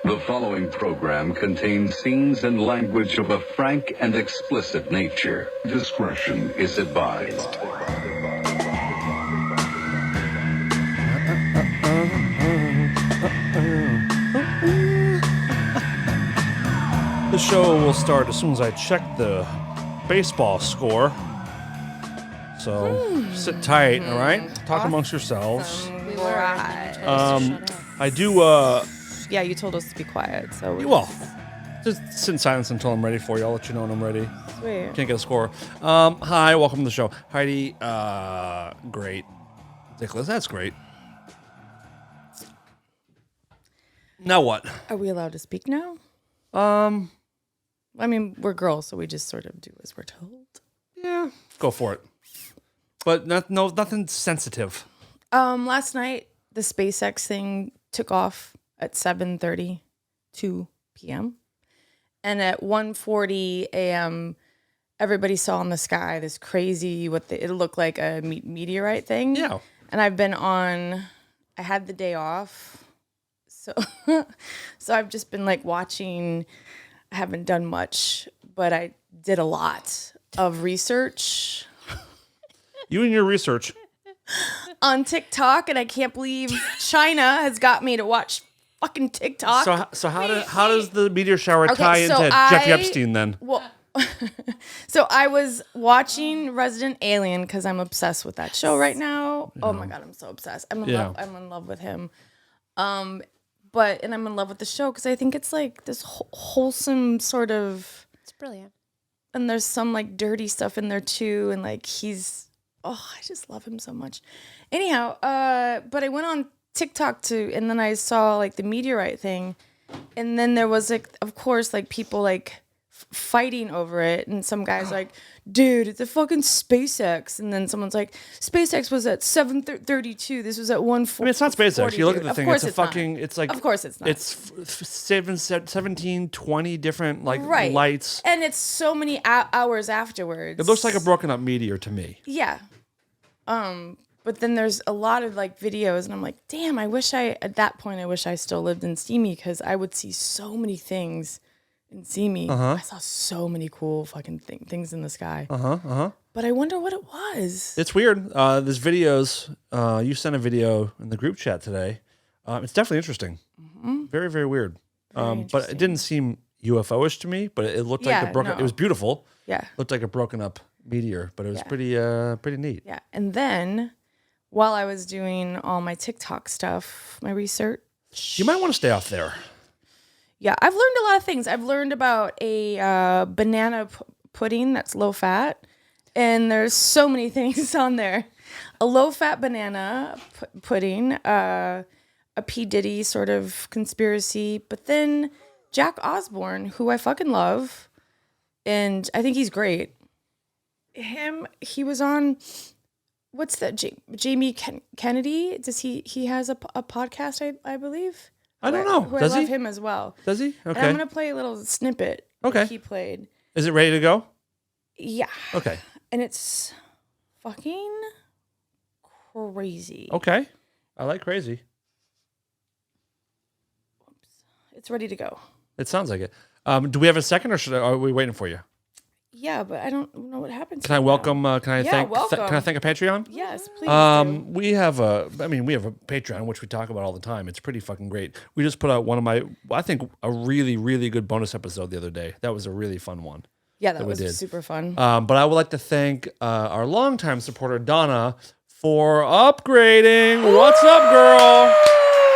The following program contains scenes and language of a frank and explicit nature. Discretion is advised. The show will start as soon as I check the baseball score. So sit tight, all right? Talk amongst yourselves. We were I do, yeah, you told us to be quiet, so well, just sit in silence until I'm ready for you. I'll let you know when I'm ready. sweet. Can't get a score. Hi, welcome to the show. Heidi, great. Nicholas, that's great. Now what? Are we allowed to speak now? I mean, we're girls, so we just sort of do as we're told. Yeah, go for it. But nothing sensitive. Last night the SpaceX thing took off at 7:32 p.m. and at 1:40 a.m. everybody saw in the sky this crazy it looked like a meteorite thing. Yeah. And I had the day off, so so I've just been like watching. I haven't done much, but I did a lot of research You and your research. on TikTok, and I can't believe China has got me to watch fucking TikTok. So how does the meteor shower tie into Jeffrey Epstein then? Well, so I was watching Resident Alien because I'm obsessed with that show right now. Oh my god, I'm so obsessed. I'm in love with him. And I'm in love with the show because I think it's like this wholesome sort of. It's brilliant. And there's some like dirty stuff in there too, and like I just love him so much. Anyhow, but I went on TikTok and then I saw like the meteorite thing, and then there was like, of course, like people like fighting over it, and some guy's like, dude, it's a fucking SpaceX, and then someone's like, SpaceX was at 7:32. This was at 1:40. I mean, it's not SpaceX. You look at the thing. It's a fucking. Not. It's like. Of course, it's not. It's 17, 20 different like lights, and it's so many hours afterwards. It looks like a broken up meteor to me. Yeah. But then there's a lot of like videos, and I'm like, damn, at that point I wish I still lived in Simi, because I would see so many things in Simi. I saw so many cool fucking things in the sky. But I wonder what it was. It's weird. There's videos. You sent a video in the group chat today. It's definitely interesting. Very, very weird. But it didn't seem UFO-ish to me. But it looked like a broken. No. It was beautiful. Yeah. Looked like a broken up meteor, but it was pretty neat. Yeah. And then while I was doing all my TikTok stuff, my research. You might want to stay off there. Yeah, I've learned a lot of things. I've learned about a banana pudding that's low fat, and there's so many things on there. A low fat banana pudding, a P. Diddy sort of conspiracy, but then Jack Osborne, who I fucking love, and I think he's great. He was on, what's that? Jamie Kennedy? He has a podcast, I believe. I don't know. Does I love him as well. Does he? Okay. And I'm gonna play a little snippet. Okay. That he played. Is it ready to go? Yeah. Okay. And it's fucking crazy. Okay. I like crazy. It's ready to go. It sounds like it. Do we have a second, or are we waiting for you? Yeah, but I don't know what happens. Can I welcome? Can I thank? welcome. Can I thank a Patreon? Yes, please. Do. We have a Patreon which we talk about all the time. It's pretty fucking great. We just put out I think a really, really good bonus episode the other day. That was a really fun one. Yeah, that was super fun. But I would like to thank our longtime supporter Donna for upgrading. What's up, girl?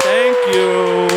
Thank you.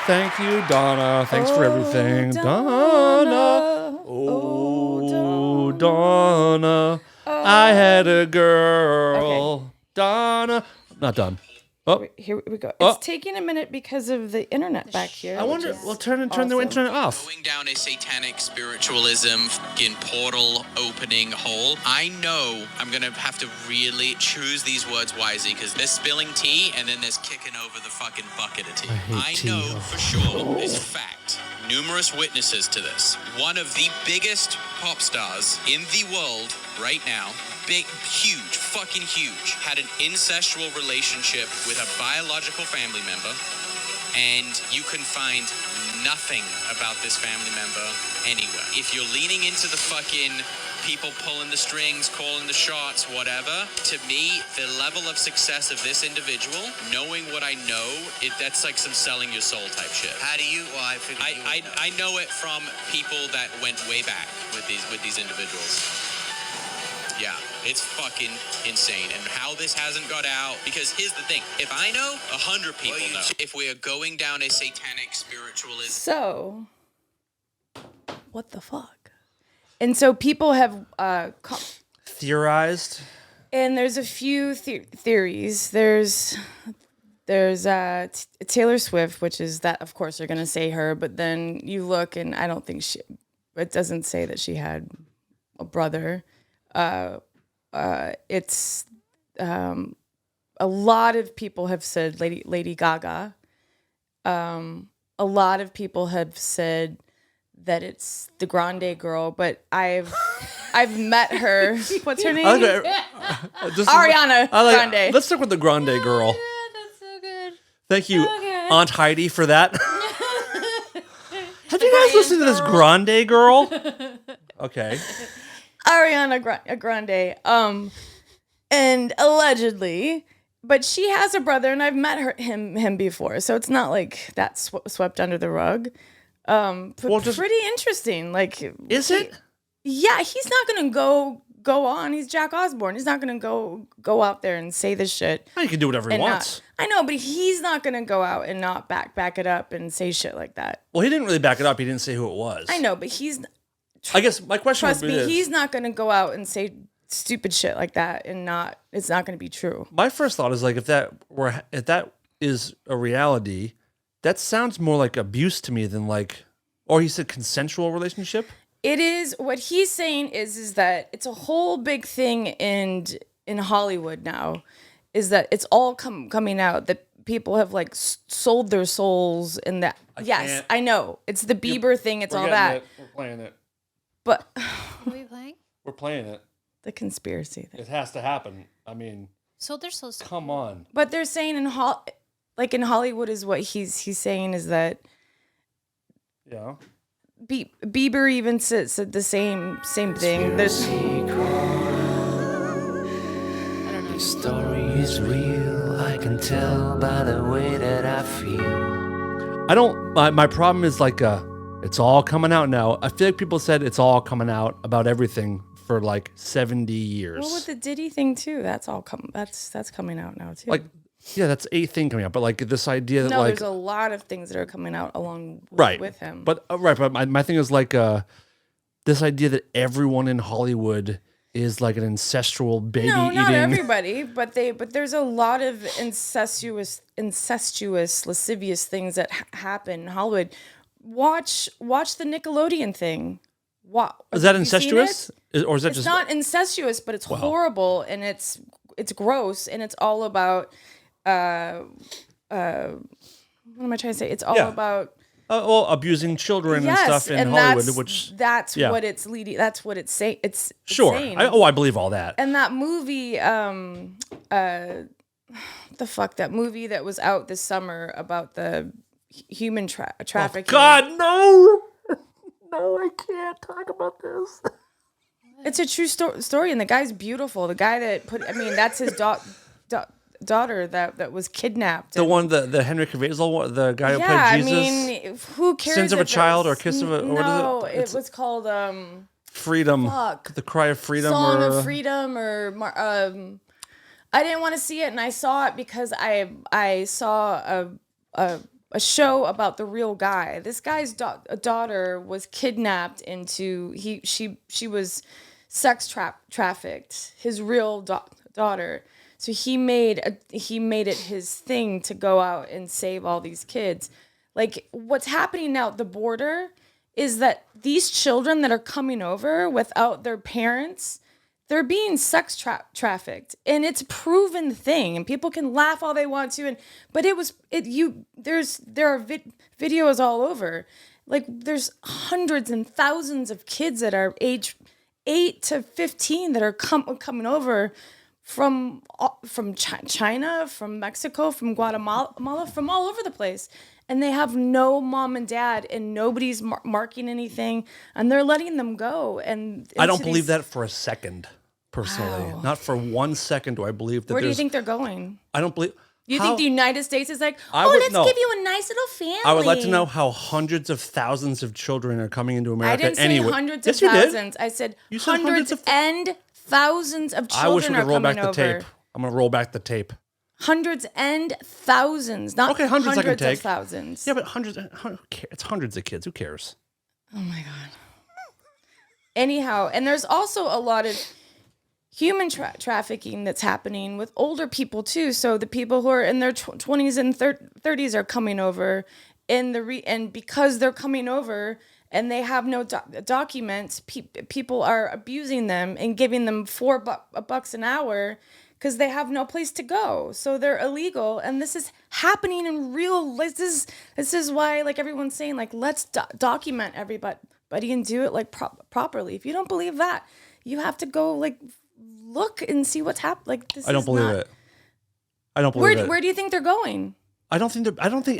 Thank you, Donna. Thanks for everything, Donna. Oh, Donna. I had a girl. Okay. Donna. Not done. Oh, Here we go. It's taking a minute because of the internet back here. I wonder. Well, turn the internet off. Going down a satanic spiritualism fucking portal opening hole. I know I'm gonna have to really choose these words wisely, because there's spilling tea and then there's kicking over the fucking bucket of tea. I know for sure this fact. Numerous witnesses to this. One of the biggest pop stars in the world right now, big, huge, fucking huge, had an incestual relationship with a biological family member. and you can find nothing about this family member anywhere. If you're leaning into the fucking people pulling the strings, calling the shots, whatever, to me, the level of success of this individual, knowing what I know, that's like some selling your soul type shit. How do you? Well, I know it from people that went way back with these individuals. Yeah, it's fucking insane. And how this hasn't got out, because here's the thing. If I know, 100 people know. If we are going down a satanic spiritualism. So, what the fuck? And so people have theorized. And there's a few theories. There's Taylor Swift, which is that, of course, they're going to say her. But then you look, and I don't think it doesn't say that she had a brother. It's a lot of people have said Lady Gaga. A lot of people have said that it's the Grande girl, but I've met her. What's her name? Ariana Grande. Let's stick with the Grande girl. Oh, yeah, that's so good. Thank you, Okay. Aunt Heidi, for that. Have you guys listened to this Grande girl? Okay. Ariana Grande. And allegedly, but she has a brother, and I've met him before, so it's not like that's swept under the rug. But pretty interesting. Like, is it? Yeah, he's not gonna go on. He's Jack Osborne. He's not gonna go out there and say this shit. He can do whatever he wants. I know, but he's not gonna go out and not back it up and say shit like that. Well, he didn't really back it up. He didn't say who it was. I know, but he's. I guess my question Trust would be me, this. he's not gonna go out and say stupid shit like that, and it's not gonna be true. My first thought is like if that is a reality, that sounds more like abuse to me than like, or he said consensual relationship. It is. What he's saying is that it's a whole big thing in Hollywood now, is that it's all coming out that people have like sold their souls, and that yes, I know it's the Bieber thing. It's all that. We're playing it. But What are we playing? We're playing it. the conspiracy thing. It has to happen. I mean, So they're so come on. But they're saying in Hollywood is what he's saying is that Yeah. Bieber even said the same thing. There's I don't know. Story is real. I can tell by the way that I feel. I don't. My problem is like it's all coming out now. I feel like people said it's all coming out about everything for like 70 years. well with the Diddy thing too. That's all that's coming out now too. Like, yeah, that's a thing coming out. But like this idea that no, like there's a lot of things that are coming out along with him. But but my thing is like this idea that everyone in Hollywood is like an incestual baby no, eating. not everybody, but there's a lot of incestuous, lascivious things that happen in Hollywood. Watch the Nickelodeon thing. Is that have you seen incestuous? Or is that It's just not incestuous, but it's horrible and it's gross, and it's all about what am I trying to say? It's all about abusing children and stuff in Hollywood, that's what it's leading. That's what it's saying. It's sure. saying. I believe all that. And that movie, the fuck, that movie that was out this summer about the human trafficking. Oh, God, no, no, I can't talk about this. It's a true story, and the guy's beautiful. The guy that that's his daughter that was kidnapped. The one, the Henry Caviezel, the guy who played Jesus. I mean, who cares? Sins of a Child or Kiss of a. No, what is it was called Freedom. Fuck. The Cry of Freedom. Song of Freedom I didn't want to see it, and I saw it because I saw a show about the real guy. This guy's daughter was kidnapped into she was sex trafficked. His real daughter. So he made it his thing to go out and save all these kids. Like what's happening now at the border is that these children that are coming over without their parents, they're being sex trafficked, and it's a proven thing, and people can laugh all they want to, but there are videos all over. Like there's hundreds and thousands of kids that are age 8 to 15 that are coming over from China, from Mexico, from Guatemala, from all over the place. and they have no mom and dad, and nobody's marking anything, and they're letting them go. And I don't believe that for a second, personally. Wow. Not for 1 second do I believe that. Where do you think they're going? I don't believe. You think the United States is like, I oh, would- let's no. give you a nice little family? I would like to know how hundreds of thousands of children are coming into I America didn't say anyway. hundreds Yes, of you did. thousands. I said You said hundreds and thousands of children I wish we are could roll coming back the over. tape. I'm gonna roll back the tape. Hundreds and thousands, not Okay, hundreds I can of take. thousands. Yeah, but it's hundreds of kids. Who cares? Oh my God. Anyhow, and there's also a lot of human trafficking that's happening with older people too. So the people who are in their 20s and 30s are coming over, and because they're coming over and they have no documents, people are abusing them and giving them $4 an hour because they have no place to go. So they're illegal, and this is happening in real. This is why, like, everyone's saying, like, let's document everybody and do it like properly. If you don't believe that, you have to go like look and see what's happening. Like, this I don't is believe not- it. I don't believe it. Where do you think they're going? I don't think.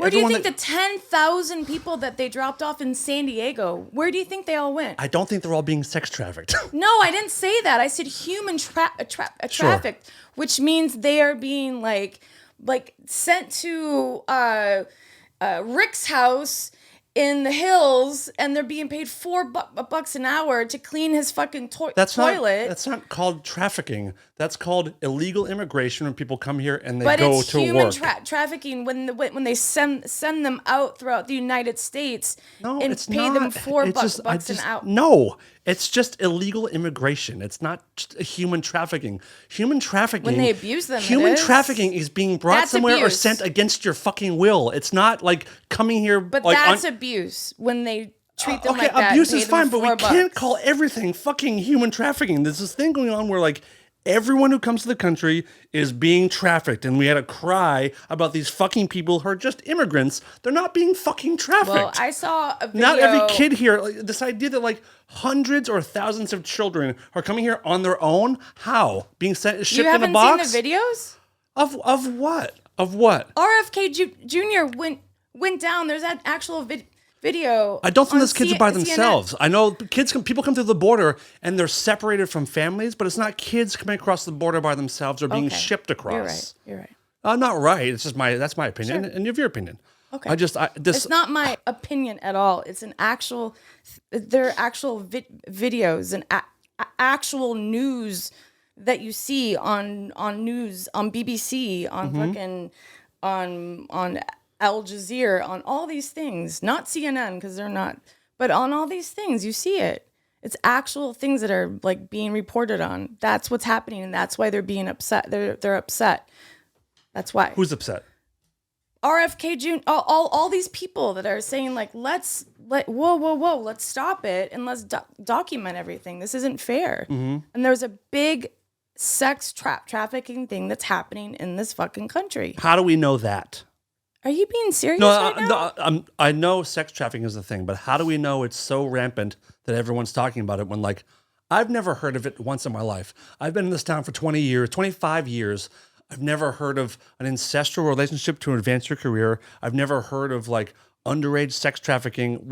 Where do you think the 10,000 people that they dropped off in San Diego? Where do you think they all went? I don't think they're all being sex trafficked. No, I didn't say that. I said human trafficked, which means they are being like sent to Rick's house in the hills, and they're being paid $4 an hour to clean his fucking toilet. That's not called trafficking. That's called illegal immigration when people come here and they But go it's to human work. trafficking when they send them out throughout the United States No, and it's pay not. them $4 It's an hour. No, it's just illegal immigration. It's not just human trafficking. Human trafficking. When they abuse them, it human is. trafficking is being brought That's somewhere or abuse. sent against your fucking will. It's not like coming here. But like, that's abuse when they treat them okay, like that. abuse and is pay them fine, but we $4. can't call everything fucking human trafficking. There's this thing going on where like everyone who comes to the country is being trafficked, and we had a cry about these fucking people who are just immigrants. They're not being fucking trafficked. Well, I saw a video. Not every kid here. Like, this idea that like hundreds or thousands of children are coming here on their own. How? Being sent You shipped in a haven't box? seen the videos? Of what? Of what? RFK Jr. went down. There's that actual video. I don't think on those kids are by CNN. themselves. I know people come through the border and they're separated from families, but it's not kids coming across the border by themselves or being Okay. shipped across. You're right. I'm not right. It's just that's my opinion, and you have your opinion. Okay. This It's not my opinion at all. It's an actual. There are actual videos and actual news that you see on news on BBC on fucking on Al Jazeera, on all these things, not CNN because they're not, but on all these things you see it. It's actual things that are like being reported on. That's what's happening, and that's why they're being upset. They're upset. That's why. Who's upset? RFK Jr. All these people that are saying like, whoa, let's stop it and let's document everything. This isn't fair. Mm-hmm. And there's a big sex trafficking thing that's happening in this fucking country. How do we know that? Are you being serious No, right now? I know sex trafficking is a thing, but how do we know it's so rampant that everyone's talking about it when, like, I've never heard of it once in my life. I've been in this town for 20 years, 25 years. I've never heard of an incestual relationship to advance your career. I've never heard of, like, underage sex trafficking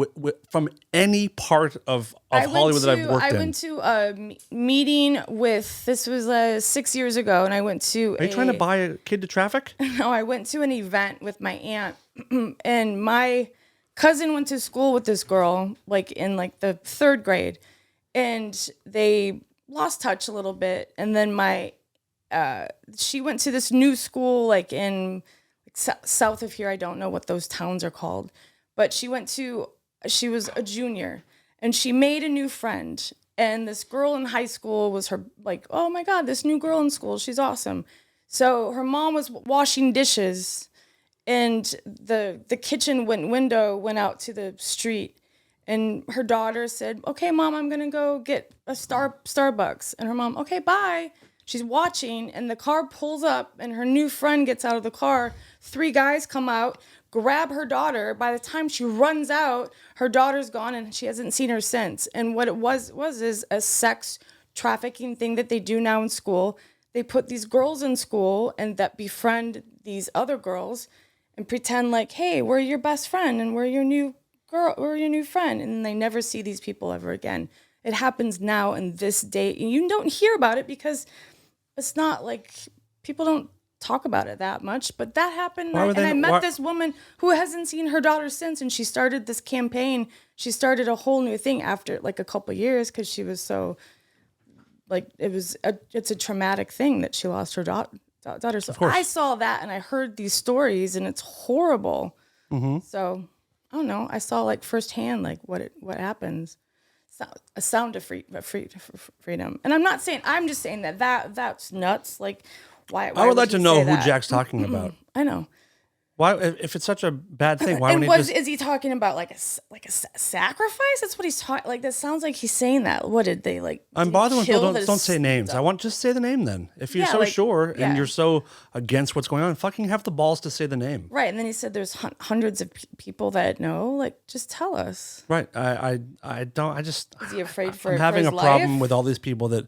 from any part of Hollywood that I've worked in. I went to a meeting with, this was 6 years ago, and I went to Are you trying to buy a kid to traffic? No, I went to an event with my aunt, and my cousin went to school with this girl, like in like the 3rd grade, and they lost touch a little bit. And then she went to this new school, like in south of here. I don't know what those towns are called, but she was a junior, and she made a new friend. And this girl in high school was her, like, oh my God, this new girl in school, she's awesome. So her mom was washing dishes, and the kitchen window went out to the street, and her daughter said, okay, Mom, I'm gonna go get a Starbucks. And her mom, okay, bye. She's watching, and the car pulls up, and her new friend gets out of the car. 3 guys come out, grab her daughter. By the time she runs out, her daughter's gone, and she hasn't seen her since. And what it was is a sex trafficking thing that they do now in school. They put these girls in school and that befriend these other girls, and pretend like, hey, we're your best friend and we're your new girl, we're your new friend, and they never see these people ever again. It happens now in this day, and you don't hear about it because it's not like people don't talk about it that much. But that happened, and I met this woman who hasn't seen her daughter since, and she started this campaign. She started a whole new thing after like a couple years because she was so like it's a traumatic thing that she lost her daughter. So I saw that and I heard these stories, and it's horrible. So I don't know. I saw like firsthand like what happens. A sound of freedom. And I'm not saying, I'm just saying that's nuts. Like, why I would like to know who that? Jack's talking about. I know. Why, if it's such a bad thing, why would he just... Is he talking about like a sacrifice? That's what he's talking. Like that sounds like he's saying that. What did they like? I'm bothered when people don't say names. I want just say the name then. If you're sure and you're so against what's going on, fucking have the balls to say the name. Right, and then he said there's hundreds of people that know. Like, just tell us. Right. I don't. I just. Is he afraid for? I'm having for a his problem life? with all these people that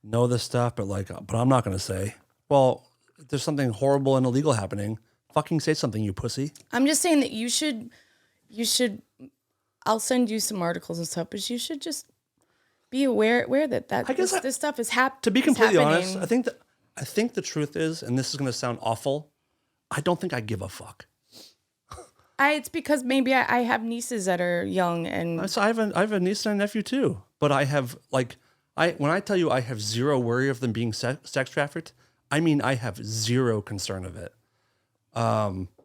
know this stuff, but I'm not going to say. Well, if there's something horrible and illegal happening, fucking say something, you pussy. I'm just saying that you should. I'll send you some articles and stuff, but you should just be aware that this stuff is happening. To be completely honest, I think the truth is, and this is going to sound awful, I don't think I give a fuck. It's because maybe I have nieces that are young, and So I have a niece and a nephew too. But I have when I tell you I have zero worry of them being sex trafficked, I mean I have zero concern of it.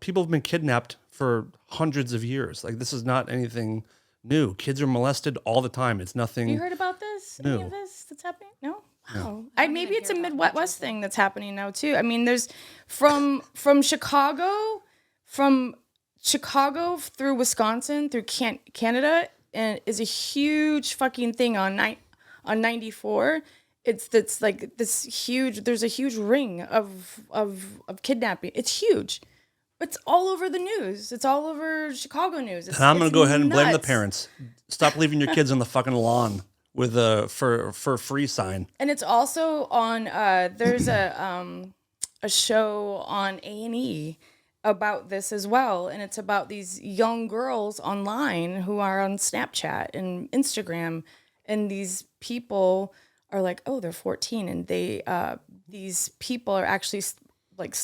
People have been kidnapped for hundreds of years. Like, this is not anything new. Kids are molested all the time. It's nothing. You heard about this? No. Any of this that's happening? No. Wow. Maybe it's a Midwest thing that's happening now too. I mean, there's from Chicago through Wisconsin through Canada, and is a huge fucking thing on 94. It's like this huge. There's a huge ring of kidnapping. It's huge. It's all over the news. It's all over Chicago news. And I'm going to go ahead and blame the nuts. parents. Stop leaving your kids on the fucking lawn with a for free sign. And it's also on. There's a show on A&E about this as well, and it's about these young girls online who are on Snapchat and Instagram, and these people are like, oh, they're 14, and they these people are actually like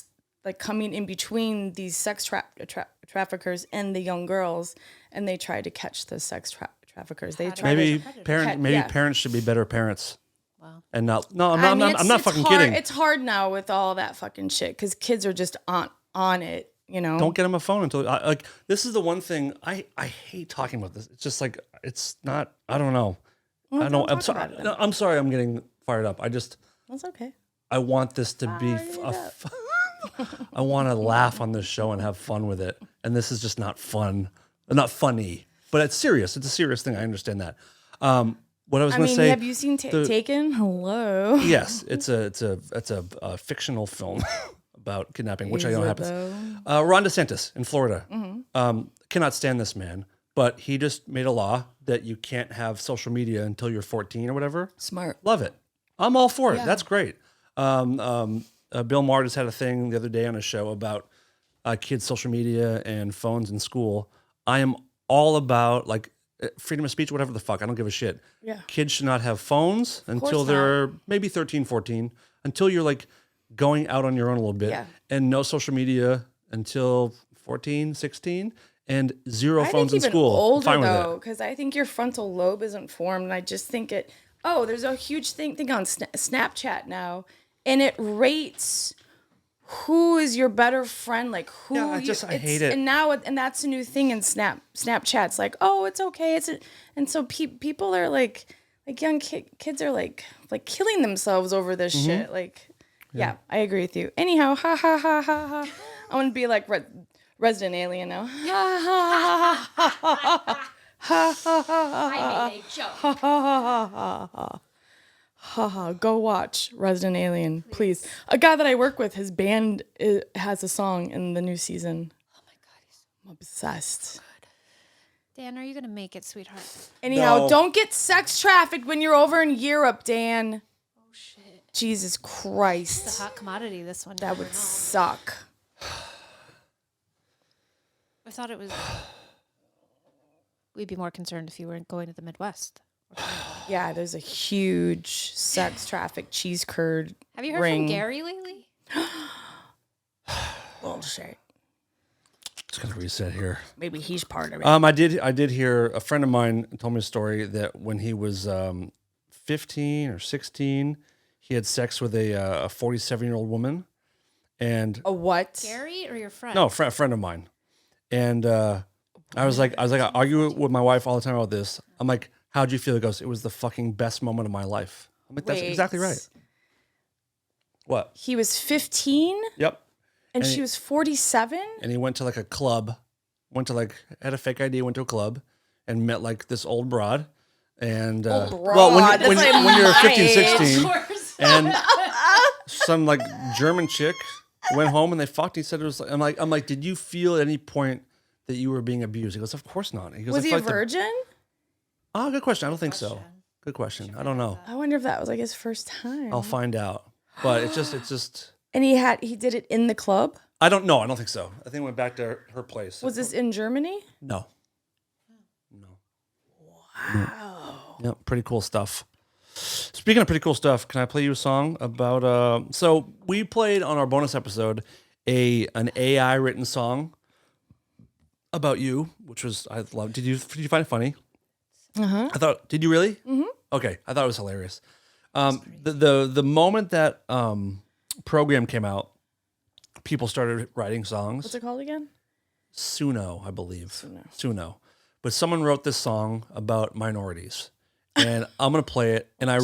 coming in between these sex traffickers and the young girls, and they try to catch the sex traffickers. They try Maybe to parents should be better parents. Wow. And not I'm not fucking kidding. It's hard now with all that fucking shit because kids are just on it. You know, don't get them a phone until this is the one thing I hate talking about this. It's just like it's not. I don't know. Well, I don't. I'm talk sorry. about it. No, I'm sorry. I'm getting fired up. That's okay. I want this to be. I want to laugh on this show and have fun with it. And this is just not fun. Not funny. But it's serious. It's a serious thing. I understand that. What I was going to say. Have you seen Taken? Hello. Yes, it's a fictional film about kidnapping, which I know happens. Ron DeSantis in Florida cannot stand this man, but he just made a law that you can't have social media until you're 14 or whatever. Smart. Love it. I'm all for it. That's great. Bill Maher just had a thing the other day on a show about kids' social media and phones in school. I am all about freedom of speech, whatever the fuck. I don't give a shit. Yeah. Kids should not have phones until they're maybe 13, 14, until you're going out on your own a little bit. Yeah. And no social media until 14, 16, and zero phones in school. Older Fine with though, it. because I think your frontal lobe isn't formed, and I just think it. Oh, there's a huge thing on Snapchat now, and it rates who is your better friend, like who. Yeah, I hate it. And now, and that's a new thing in Snapchat's like, oh, it's okay, and so people are like young kids are like killing themselves over this shit, Yeah, I agree with you. Anyhow, ha ha ha ha ha. I want to be like Resident Alien now. Ha ha ha ha ha ha ha ha. I made a joke. Ha ha ha ha ha ha. Go watch Resident Alien, please. A guy that I work with, his band has a song in the new season. Oh my god, I'm obsessed. Dan, are you gonna make it, sweetheart? Anyhow, No. don't get sex trafficked when you're over in Europe, Dan. Oh shit. Jesus It's Christ. a hot commodity, this one. That would suck. thought it was. We'd be more concerned if you were going to the Midwest. Yeah, there's a huge sex traffic cheese curd. Have you heard ring. from Gary lately? Bullshit. Just gonna reset here. Maybe he's part of it. I did hear a friend of mine told me a story that when he was 15 or 16, he had sex with a 47-year-old woman, and A what? Gary or your friend? no, a friend of mine, and I was like, I argue with my wife all the time about this. I'm like, how'd you feel? He goes, it was the fucking best moment of my life. I'm like, that's Wait. exactly right. What? He was 15 Yep. and And she he- was 47? And he went to like a club, had a fake ID, went to a club, and met like this old broad. And well, broad, that's when like you're my 15, age. 16, course. and some like German chick went home and they fucked. He said it was. I'm like, did you feel at any point that you were being abused? He goes, of course not. He goes, Was I he feel a like the- virgin? Oh, good question. I don't think so. Good question. I don't know. I wonder if that was like his first time. I'll find out. But it's just. And he did it in the club? I don't know. I don't think so. I think it went back to her place. Was this in Germany? No. Wow. Yeah, pretty cool stuff. Speaking of pretty cool stuff, can I play you a song about so we played on our bonus episode an AI written song about you, which was I loved. Did you find it funny? Uh-huh. I thought, did you really? Mm-hmm. Okay. I thought it was hilarious. The moment that program came out, people started writing songs. What's it called again? Suno, I believe. Suno. But someone wrote this song about minorities. And I'm going to play it. And I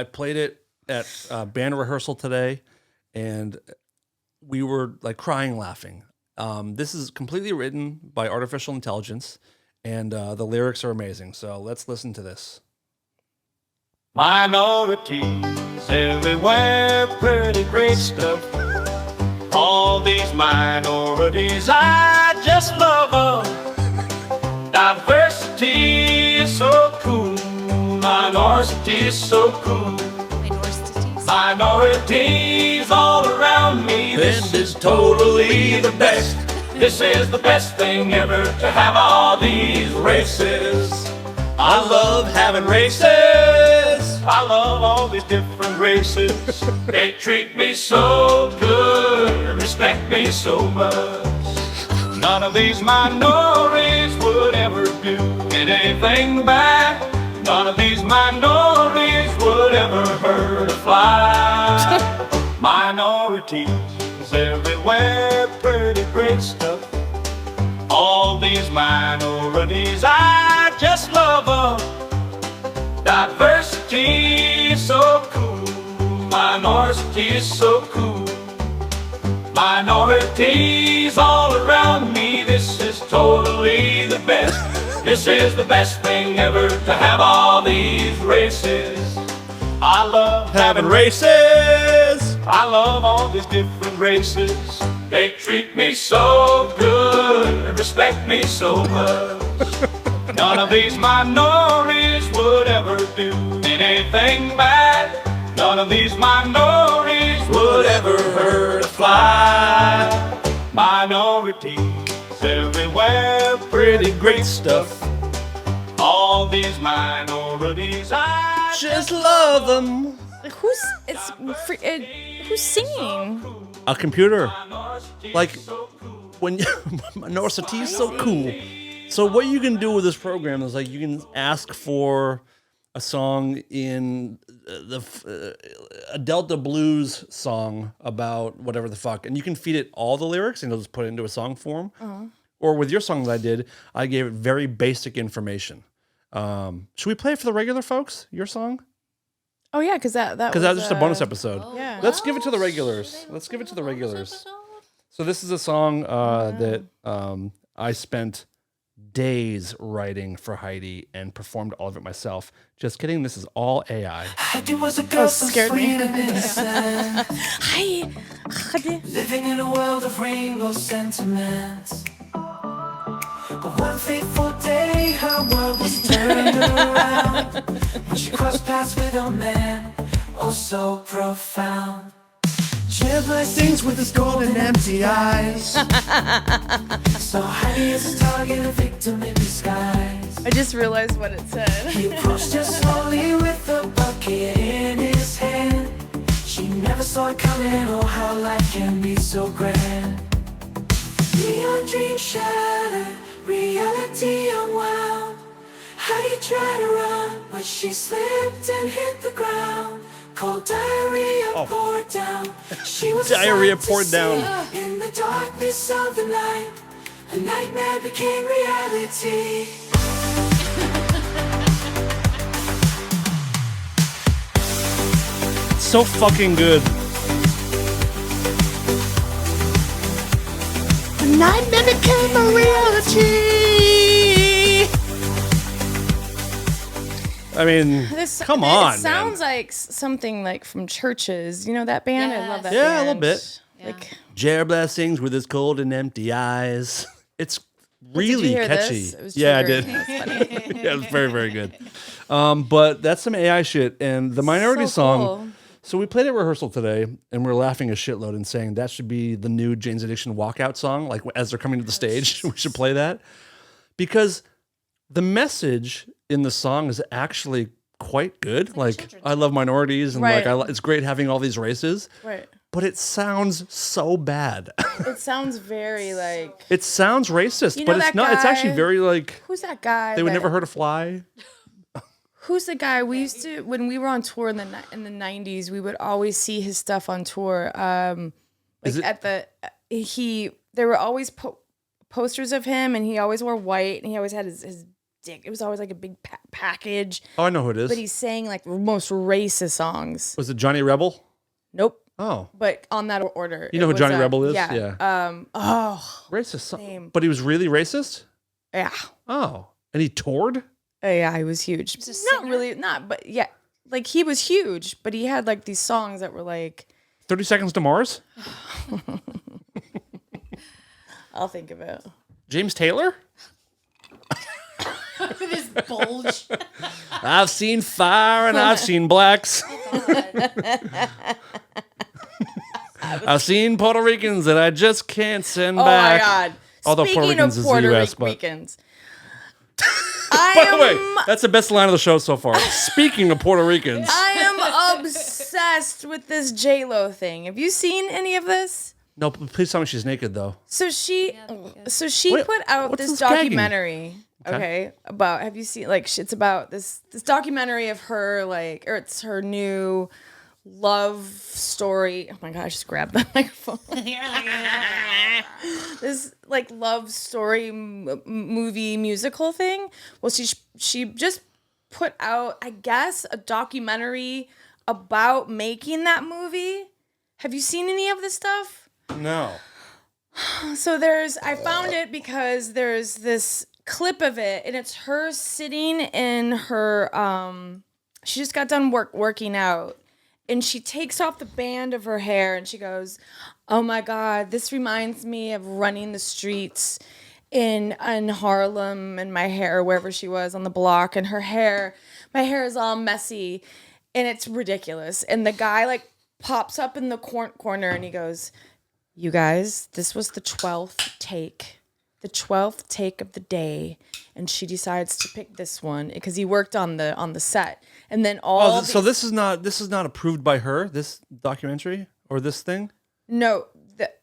played it at band rehearsal today. And we were like crying, laughing. This is completely written by artificial intelligence. And the lyrics are amazing. So let's listen to this. Minorities everywhere, pretty great stuff. All these minorities, I just love them. Diversity is so cool. Minority is so cool. Minorities all around me. This is totally the best. This is the best thing ever to have all these races. I love having races. I love all these different races. They treat me so good, respect me so much. None of these minorities would ever do anything bad. None of these minorities would ever hurt a fly. Minorities everywhere, pretty great stuff. All these minorities, I just love them. Diversity is so cool. Minority is so cool. Minorities all around me. This is totally the best. This is the best thing ever to have all these races. I love having races. I love all these different races. They treat me so good and respect me so much. None of these minorities would ever do anything bad. None of these minorities would ever hurt a fly. Minorities everywhere, pretty great stuff. All these minorities, I Just love them. Like who's singing? A computer. Like when minority is so cool. So what you can do with this program is like you can ask for a song in a Delta blues song about whatever the fuck, and you can feed it all the lyrics and it'll just put it into a song form. Or with your song that I did, I gave it very basic information. Should we play it for the regular folks? Your song? Oh yeah, because that Because that was just a bonus episode. Yeah. Let's give it to the regulars. Let's give it to the regulars. So this is a song that I spent days writing for Heidi and performed all of it myself. Just kidding. This is all AI. Heidi was a girl so scared me. sweet and innocent, Hi. living in a world of rainbow sentiments. But one fateful day, her world was turned around when she crossed paths with a man, oh so profound. Shared blessings with his golden empty eyes. Saw Heidi as a target, a victim in disguise. I just realized what it said. He approached her slowly with a bucket in his hand. She never saw it coming, oh how life can be so grand. Neon dreams shattered, reality unwound. Heidi tried to run, but she slipped and hit the ground. Cold diarrhea poured down. She was Diarrhea sad to poured down. see. In the darkness of the night, a nightmare became reality. So fucking good. The nightmare became a reality. I mean, come on, It sounds man. like something like from Churches. You know that band? I love that Yeah, band. a little bit. Like, Jer blessings with his cold and empty eyes. It's did really you hear catchy. this? It was Yeah, I triggering. did. That's funny. Yeah, it was very, very good. But that's some AI shit. And the minority So song. cool. So we played at rehearsal today, and we're laughing a shitload and saying that should be the new Jane's Addiction walkout song. Like as they're coming to the stage, we should play that because the message in the song is actually quite good. Like I love minorities, and Right. it's great having all these races. Right. But it sounds so bad. It sounds very like. It sounds racist, You know but it's that not. It's actually guy- very like Who's that guy? they would that- never hurt a fly. Who's the guy we used to when we were on tour in the 90s? We would always see his stuff on tour. Is it- At the there were always posters of him, and he always wore white, and he always had his dick. It was always like a big package. Oh, I know who it is. But he sang like the most racist songs. Was it Johnny Rebel? Nope. Oh, But on that order, You know it who was, Johnny Rebel is? Yeah. Yeah. Racist. Same. But he was really racist. Yeah. Oh, and he toured. Yeah, he was huge. a Not singer? really, not, but yeah, like he was huge. But he had like these songs that were like, 30 Seconds to Mars. I'll think of it. James Taylor. With his bulge. I've seen fire and I've seen blacks. I've seen Puerto Ricans that I just can't send Oh back. my God! Although Speaking Puerto Ricans of is Puerto the US, but Ricans, by the way, that's the best line of the show so far. Speaking of Puerto Ricans, I am obsessed with this J-Lo thing. Have you seen any of this? no, please tell me she's naked though. So she Wait, put out what's this this gagging? documentary. Okay, about have you seen like it's about this documentary of her like or it's her new love story. Oh my gosh, I just grabbed the microphone. This like love story movie musical thing. Well, she just put out I guess a documentary about making that movie. Have you seen any of this stuff? No. So I found it because there's this clip of it and it's her sitting in her she just got done working out and she takes off the band of her hair and she goes, "Oh my God, this reminds me of running the streets in Harlem and my hair wherever she was on the block and my hair is all messy and it's ridiculous." And the guy like pops up in the corner and he goes, "You guys, this was the 12th take. The 12th take of the day." And she decides to pick this one because he worked on the set. And then So this is not approved by her. This documentary or this thing. No,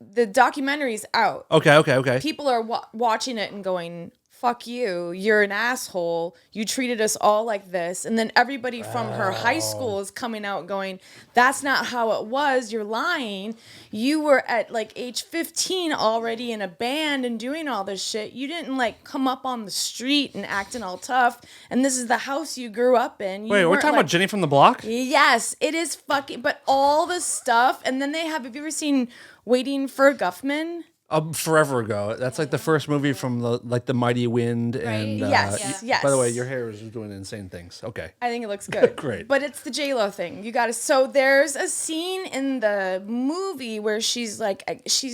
the documentary's out. Okay. People are watching it and going, "Fuck you, you're an asshole. You treated us all like this." And then everybody from her high school is coming out going, "That's not how it was. You're lying. You were at like age 15 already in a band and doing all this shit. You didn't like come up on the street and acting all tough. And this is the house you grew up in." Wait, we're talking about Jenny from the Block? Yes, it is fucking, but all the stuff. And then have you ever seen Waiting for Guffman? Forever ago. That's like the first movie from the Mighty Wind and Yes. By the way, your hair is doing insane things. Okay. I think it looks good. Great. But it's the J-Lo thing. You got to. So there's a scene in the movie where she's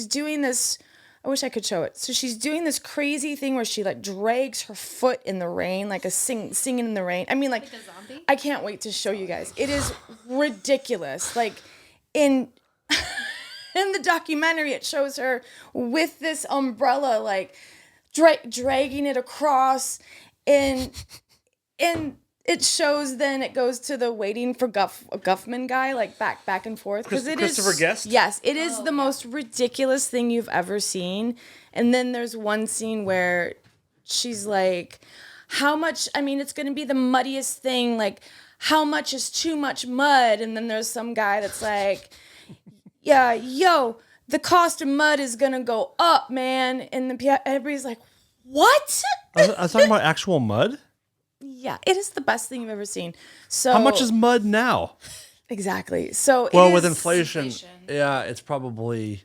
doing this. I wish I could show it. So she's doing this crazy thing where she like drags her foot in the rain, like singing in the rain. I mean, like a zombie? I can't wait to show you guys. It is ridiculous. Like in the documentary, it shows her with this umbrella, like dragging it across, and it shows. Then it goes to the waiting for Guffman guy, like back and forth, because it is Christopher Guest? Yes, it is the most ridiculous thing you've ever seen. And then there's one scene where she's like, "How much? I mean, it's gonna be the muddiest thing. Like, how much is too much mud?" And then there's some guy that's like, "Yeah, yo, the cost of mud is gonna go up, man." And everybody's like, "What?" I was talking about actual mud. Yeah, it is the best thing you've ever seen. So How much is mud now? exactly? So Well, it with is- inflation, yeah, it's probably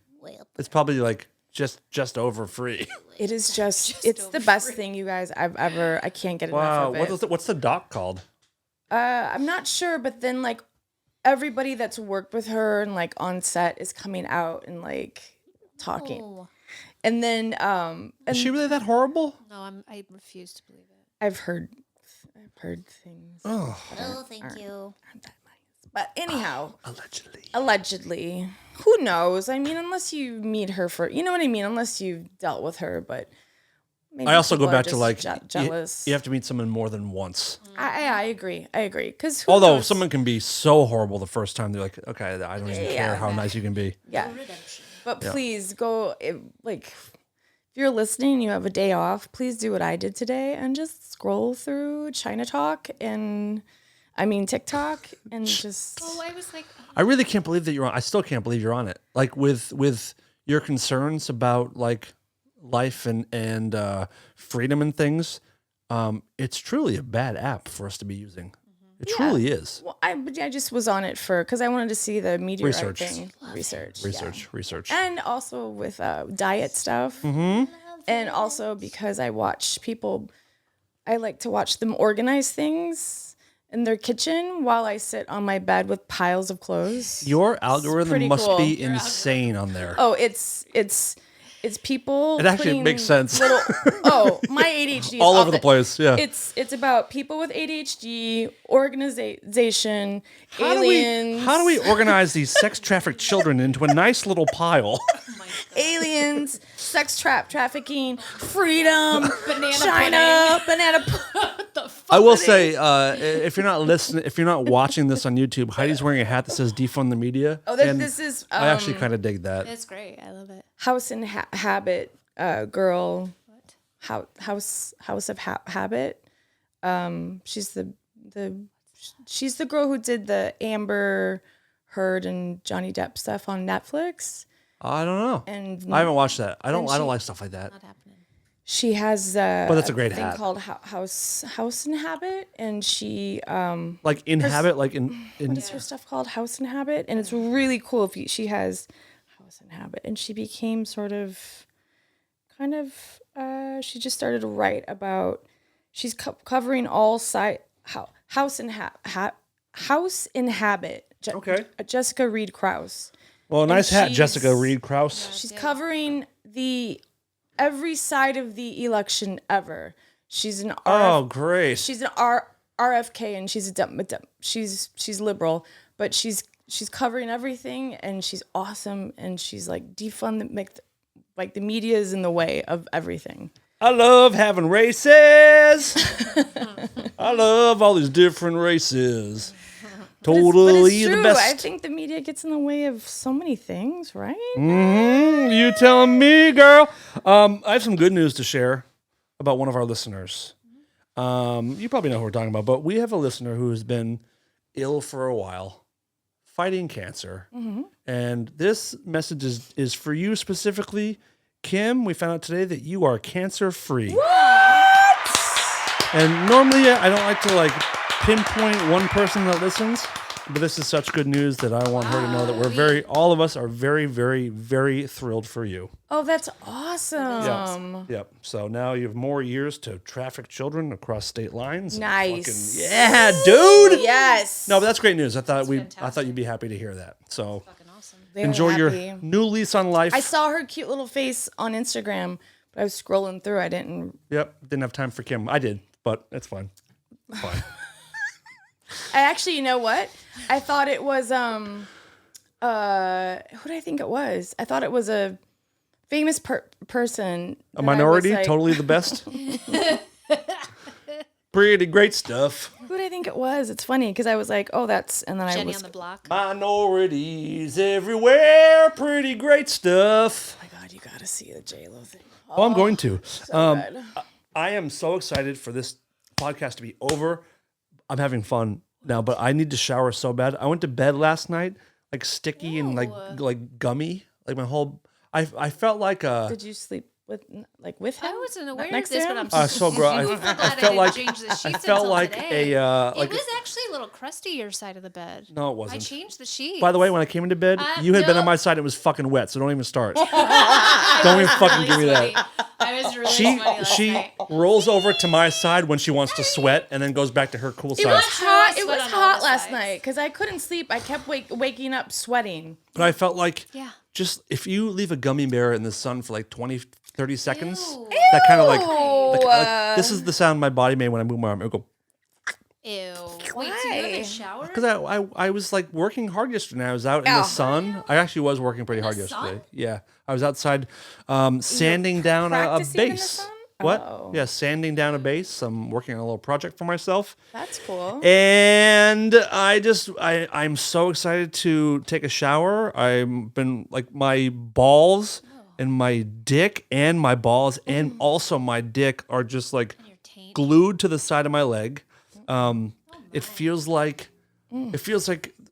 like just over free. it is just it's the best thing you guys I've ever. I can't get Wow, enough of it. what's the doc called? I'm not sure, but then like everybody that's worked with her and like on set is coming out and like talking. Oh. And then Is she really that horrible? No, I refuse to believe it. I've heard things. Oh, Oh, thank you. But anyhow, allegedly. who knows? I mean, unless you meet her for, you know what I mean? Unless you've dealt with her, but maybe I also go people are back to just like jealous. you have to meet someone more than once. I agree. Because Although someone can be so horrible the first time, they're like, okay, I don't even Yeah. care how nice you can be. yeah. But please go if you're listening, and you have a day off, please do what I did today and just scroll through China Talk TikTok and just. Oh, I was like, I really can't believe that you're on. I still can't believe you're on it. Like with your concerns about like life and freedom and things. It's truly a bad app for us to be using. It truly is. Well, I just was on it because I wanted to see the meteorite Research. thing. Research. Yeah. And also with diet stuff. Mm-hmm. And also because I like to watch them organize things in their kitchen while I sit on my bed with piles of clothes. Your algorithm pretty must cool. be insane on there. Oh, it's people. It actually putting makes sense. My ADHD is All off over the place. Yeah. It's about people with ADHD, organization, How aliens. do we organize these sex trafficked children into a nice little pile? Aliens, sex trafficking, freedom, Banana China, banana. I will say, if you're not watching this on YouTube, Heidi's wearing a hat that says "Defund the Media." Oh, and this is I actually kind of dig that. it's great. I love it. House and Habit girl. What? House of Habit. She's the girl who did the Amber Heard and Johnny Depp stuff on Netflix. I don't know. And I haven't watched that. I don't she- like stuff like that. Not happening. she has But that's a great thing hat. called House and Habit, and she Like inhabit, like in what is her stuff called? House and Habit, and it's really cool. She has House and Habit, and she became she just started to write about. She's covering all House and Habit. Okay. Jessica Reed Krause. Well, nice hat, she's- Jessica Reed Krause. She's covering every side of the election ever. She's an Oh, great. she's an RFK, and she's she's liberal, but she's covering everything, and she's awesome, and she's like the media is in the way of everything. I love having races. I love all these different races. But Totally it's the true. best. I think the media gets in the way of so many things, right? You telling me, girl? I have some good news to share about one of our listeners. You probably know who we're talking about, but we have a listener who has been ill for a while, fighting cancer. And this message is for you specifically. Kim, we found out today that you are cancer-free. And normally I don't like to pinpoint one person that listens, but this is such good news that I want her to know that all of us are very, very, very thrilled for you. Oh, that's awesome. Yep. So now you have more years to traffic children across state lines. Nice. Yeah, dude. Yes. No, but that's great news. I thought you'd be happy to hear that. So Fucking awesome. Very enjoy happy. your new lease on life. I saw her cute little face on Instagram, but I was scrolling through. I didn't. Yep. Didn't have time for Kim. I did, but it's fine. Fine. I actually, you know what? I thought it was who did I think it was? I thought it was a famous person. A that I was minority, like- totally the best. Pretty great stuff. Who did I think it was? It's funny because I was like, oh, that's, and then I Jenny was. on the block. Minorities everywhere, pretty great stuff. Oh my God, you gotta see the J-Lo thing. Oh, I'm going to. Good. I am so excited for this podcast to be over. I'm having fun now, but I need to shower so bad. I went to bed last night like sticky and like gummy. Like my whole, I felt like Did you sleep with him? I wasn't aware of next this, to but him? I'm so gross. I felt like change the sheets I felt until like today. like it was actually a little crusty your side of the bed. no, it I wasn't. changed the sheets. By the way, when I came into bed, you had been on no. my side. It was fucking wet, so don't even start. Don't even fucking give me that. I was really sweaty last She night. rolls over to my side when she wants to sweat, and then goes back to her cool It side. was hot. It sweat was on all hot the last sides. night because I couldn't sleep. I kept waking up sweating. But I felt like Yeah. just if you leave a gummy bear in the sun for like 20, 30 seconds, Ew. that kind of like, Ew. this is the sound my body made when I move my arm. It would go, Ew. Wait, so you haven't showered? because I was like working hard yesterday. I was out in the sun. I actually was working pretty hard yesterday. sun? Yeah. I was outside sanding down a practicing in the base. sun? What? Oh. Yeah, sanding down a base. I'm working on a little project for myself. That's cool. And I'm so excited to take a shower. I've been like my balls and my dick and my balls and also my dick are just like Your taint. glued to the side of my leg. It feels like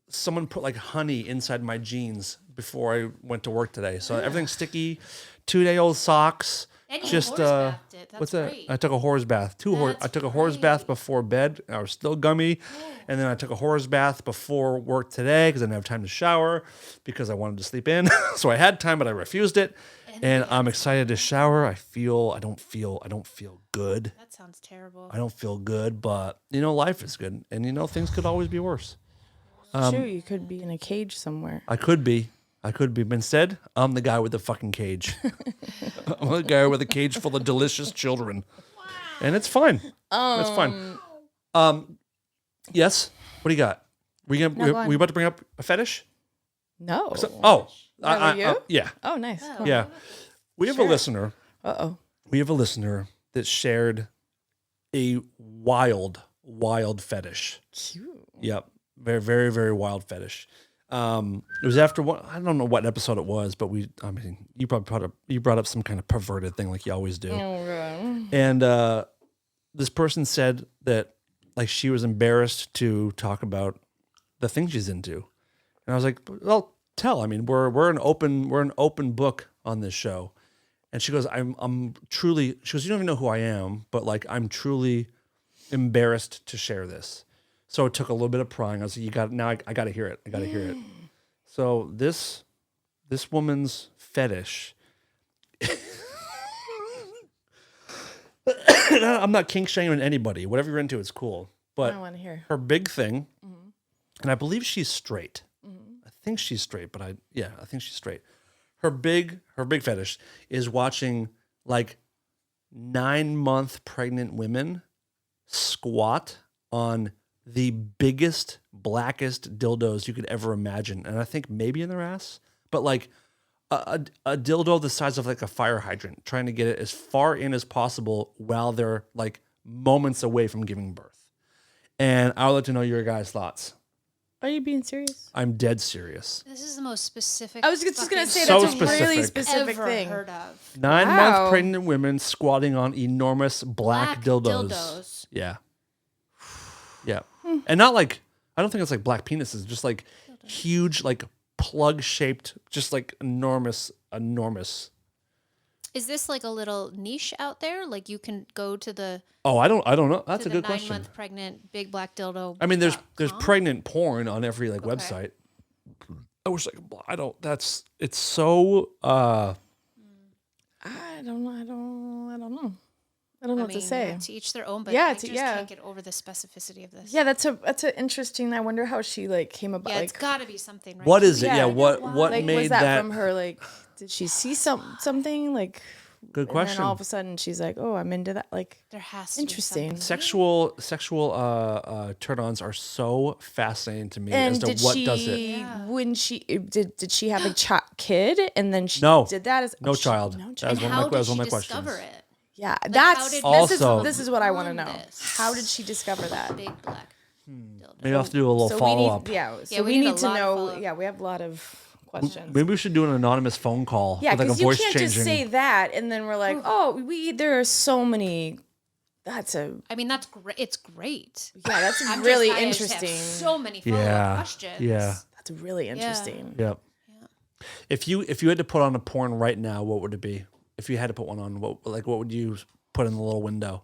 someone put like honey inside my jeans before I went to work today. So everything's sticky. 2-day-old socks. And you Just horse bathed it. That's what's that? great. I took a horse bath. I took a horse bath before bed. I was still gummy, and then I took a horse bath before work today because I didn't have time to shower because I wanted to sleep in. So I had time, but I refused it. And I'm excited to shower. I don't feel good. That sounds terrible. I don't feel good, but life is good, and things could always be worse. True, you could be in a cage somewhere. I could be. But instead, I'm the guy with the fucking cage. I'm the guy with a cage full of delicious children. And it's fine. It's fine. Yes? What do you got? go We on. about to bring up a fetish? No. Oh. you? Yeah. Oh, nice. Cool. Yeah. We have a listener. Uh-oh. We have a listener that shared a wild fetish. Cute. Yep. Very, very, very wild fetish. It was after what I don't know what episode it was, but you probably brought up some kind of perverted thing like you always do. Oh, God. And this person said that like she was embarrassed to talk about the things she's into. And I was like, well, tell. I mean, we're an open book on this show. And she goes, I'm truly, she goes, you don't even know who I am, but like I'm truly embarrassed to share this. So it took a little bit of prying. I was like, I got to hear it. I got to hear it. So this woman's fetish. I'm not kink shaming anybody. Whatever you're into, it's cool. But I want to hear. her big thing, and I believe she's straight. I think she's straight, but I think she's straight. Her big fetish is watching like 9-month pregnant women squat on the biggest, blackest dildos you could ever imagine. And I think maybe in their ass, but like a dildo the size of like a fire hydrant, trying to get it as far in as possible while they're like moments away from giving birth. And I would like to know your guys' thoughts. Are you being serious? I'm dead serious. This is the most specific. I was just going to say So that's a really specific. specific ever thing. heard of. 9-month Wow. pregnant women squatting on enormous black dildos. Yeah. Yeah. And not like, I don't think it's like black penises, just like huge, like plug shaped, just like enormous. Is this like a little niche out there? Like you can go to the Oh, I don't know. That's to a the good question. 9-month pregnant big black dildo. I mean, there's pregnant porn on every like Okay. website. I wish it's so I don't know. I don't know what to say. To each their own, but Yeah, I to- just yeah. can't get over the specificity of this. Yeah, that's an interesting. I wonder how she like came about. Yeah, it's like, got to be something, right? what is it? Yeah. Yeah, what like made was that from her? Like, did she see something? Like, Good question. And then all of a sudden she's like, "Oh, I'm into that." Like, There has to interesting. be something. Sexual turn-ons are so fascinating to me as And to did what she, does it. when she did she have a kid and then she No. did that as No child. No That child. was And one how of my, that did was she one of my discover questions. it? Yeah, Like, that's how did Also- this is what I want to know. this? How did she discover that? Big black Maybe dildo. I'll have to do a little So follow-up. So we we need a need to lot of know. follow-up. Yeah, we have a lot of questions. Maybe we should do an anonymous phone call Yeah, with like a because you voice can't changing. just say that and then we're like, oh, there are so many. That's a I mean, that's great. It's great. yeah, that's I'm really just, I just have interesting. so many follow-up Yeah. questions. Yeah. That's really interesting. Yep. If you had to put on a porn right now, what would it be? If you had to put one on, what would you put in the little window?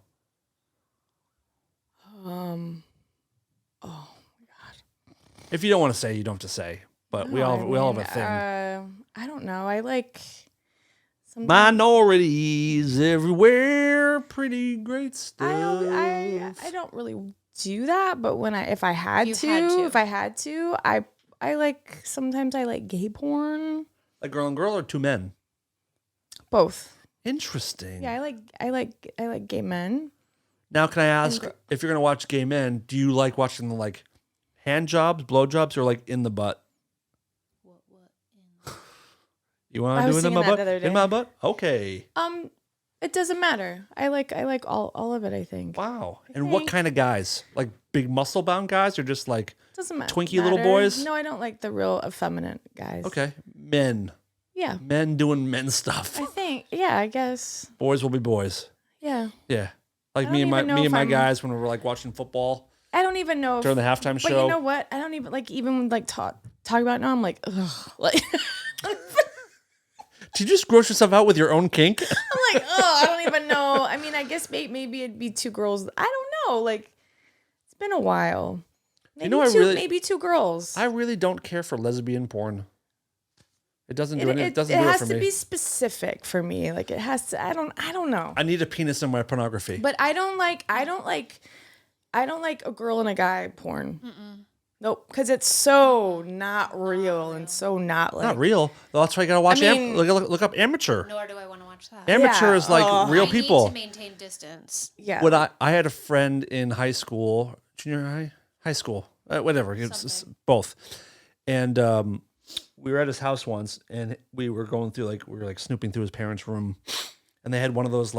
If you don't want to say, you don't have to say. But we all have a thing. I don't know. I like sometimes Minorities everywhere, pretty great stuff. I don't really do that, but if I had to, I like sometimes I like gay porn. A girl and girl or two men? Both. Interesting. Yeah, I like gay men. Now, can I ask, if you're gonna watch gay men, do you like watching the like hand jobs, blow jobs, or like in the butt? You want I to was do it in singing my that butt? the other day. In my butt? Okay. It doesn't matter. I like all of it, I think. Wow. And what kind of guys? Like big muscle bound guys, or just like Doesn't matter. Twinkie little boys? No, I don't like the real effeminate guys. okay, men, Yeah. men doing men stuff. I think. Yeah, I guess. Boys will be boys. Yeah. Yeah. Like I me don't and even know my if I'm- guys when we were like watching football I don't even know if during the halftime But show. you know what? I don't even talk about it now. I'm like, ugh. Like Did you just gross yourself out with your own kink? I'm like, oh, I don't even know. I mean, I guess maybe it'd be two girls. I don't know. Like, it's been a while. Maybe know, maybe two girls. I really don't care for lesbian porn. It doesn't do anything. It It doesn't do it has for to me. be specific for me. Like, it has to. I don't know. I need a penis in my pornography. But I don't like a girl and a guy porn. Nope, because it's so not real and so not like Not real. Well, that's why you gotta watch. I mean- look up amateur. Nor do I want to watch that. Amateur Yeah, is like real I people. need to maintain distance. Yeah. When I had a friend in high school, junior high school, whatever, it's both, and we were at his house once, and we were going through we were snooping through his parents' room, and they had one of those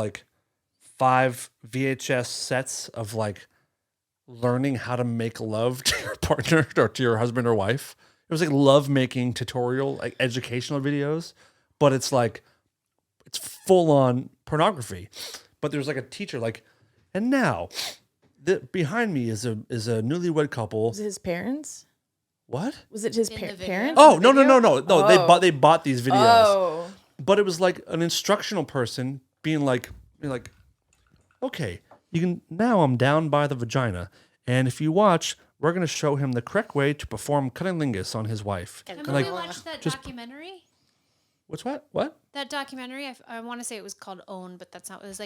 5 VHS sets of learning how to make love to your partner or to your husband or wife. It was love making tutorial, educational videos, but it's full on pornography. But there's a teacher and now behind me is a newlywed couple. Was it his parents? What? Was it his In the video? parents? Oh in the no. video? They bought these videos. Oh. But it was an instructional person being okay, you can now I'm down by the vagina, and if you watch, we're gonna show him the correct way to perform cunnilingus on his wife. Remember And we watched that documentary? what's what? That documentary, I want to say it was called Own, but that's not. It was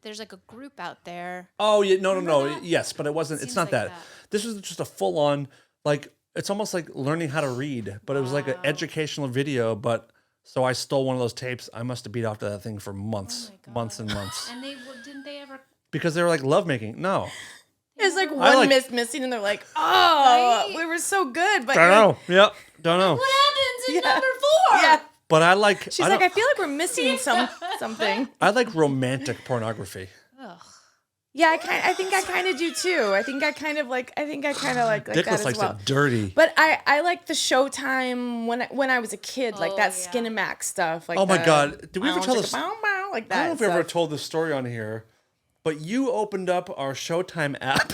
there's a group out there. Oh yeah, no. that? Yes, but it wasn't. It's Seems not like that. that. This was just a full on it's almost like learning how to read, but it was an educational video. But so I stole one of those tapes. I must have beat off to that thing for months, months and months, And didn't they ever? because they were lovemaking. No, There's one like- missing, and they're like, "Oh, Right? we were so good." But don't you're know. Yep, don't know. What happens in Yeah. number 4? Yeah. But I like. She's like, "I feel like we're missing something." I like romantic pornography. Yeah, I think I kind of do too. I think I kind of like Dickless that as likes well. it dirty. But I like the Showtime when I was a kid, like that yeah. Skinamax stuff. Like Oh my the God. Did we ever tell bow, this- bow, bow, like that? I don't know if we ever stuff. told this story on here, but you opened up our Showtime app